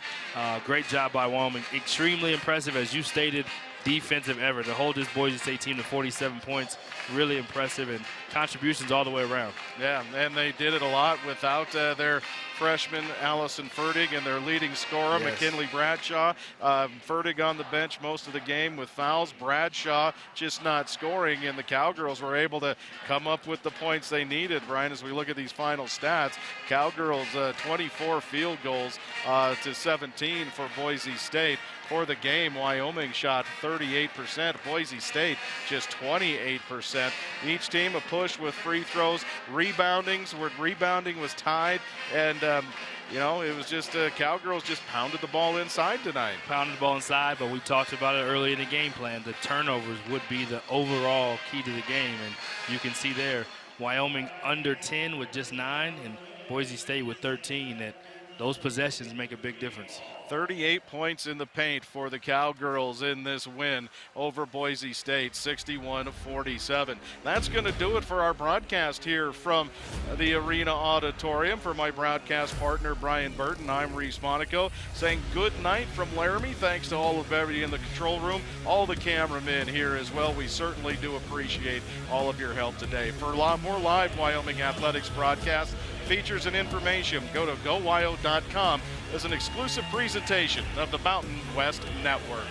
Great job by Wyoming. Extremely impressive, as you stated, defensive effort. To hold this Boise State team to 47 points, really impressive, and contributions all the way around. Yeah, and they did it a lot without their freshman Allison Fertig and their leading scorer, yes, McKinley Bradshaw. Fertig on the bench most of the game with fouls. Bradshaw just not scoring, and the Cowgirls were able to come up with the points they needed. Brian, as we look at these final stats, Cowgirls 24 field goals to 17 for Boise State. For the game, Wyoming shot 38%, Boise State just 28%. Each team a push with free throws. Rebounding was tied, and you know, it was just Cowgirls just pounded the ball inside tonight. Pounded the ball inside, but we talked about it early in the game plan. The turnovers would be the overall key to the game, and you can see there, Wyoming under 10 with just 9, and Boise State with 13. That those possessions make a big difference. 38 points in the paint for the Cowgirls in this win over Boise State, 61-47. That's going to do it for our broadcast here from the Arena Auditorium. For my broadcast partner, Brian Burton, I'm Reese Monaco, saying good night from Laramie. Thanks to all of everybody in the control room, all the cameramen here as well. We certainly do appreciate all of your help today. For a lot more live Wyoming athletics broadcasts, features, and information, go to GoWyo.com as an exclusive presentation of the Mountain West Network.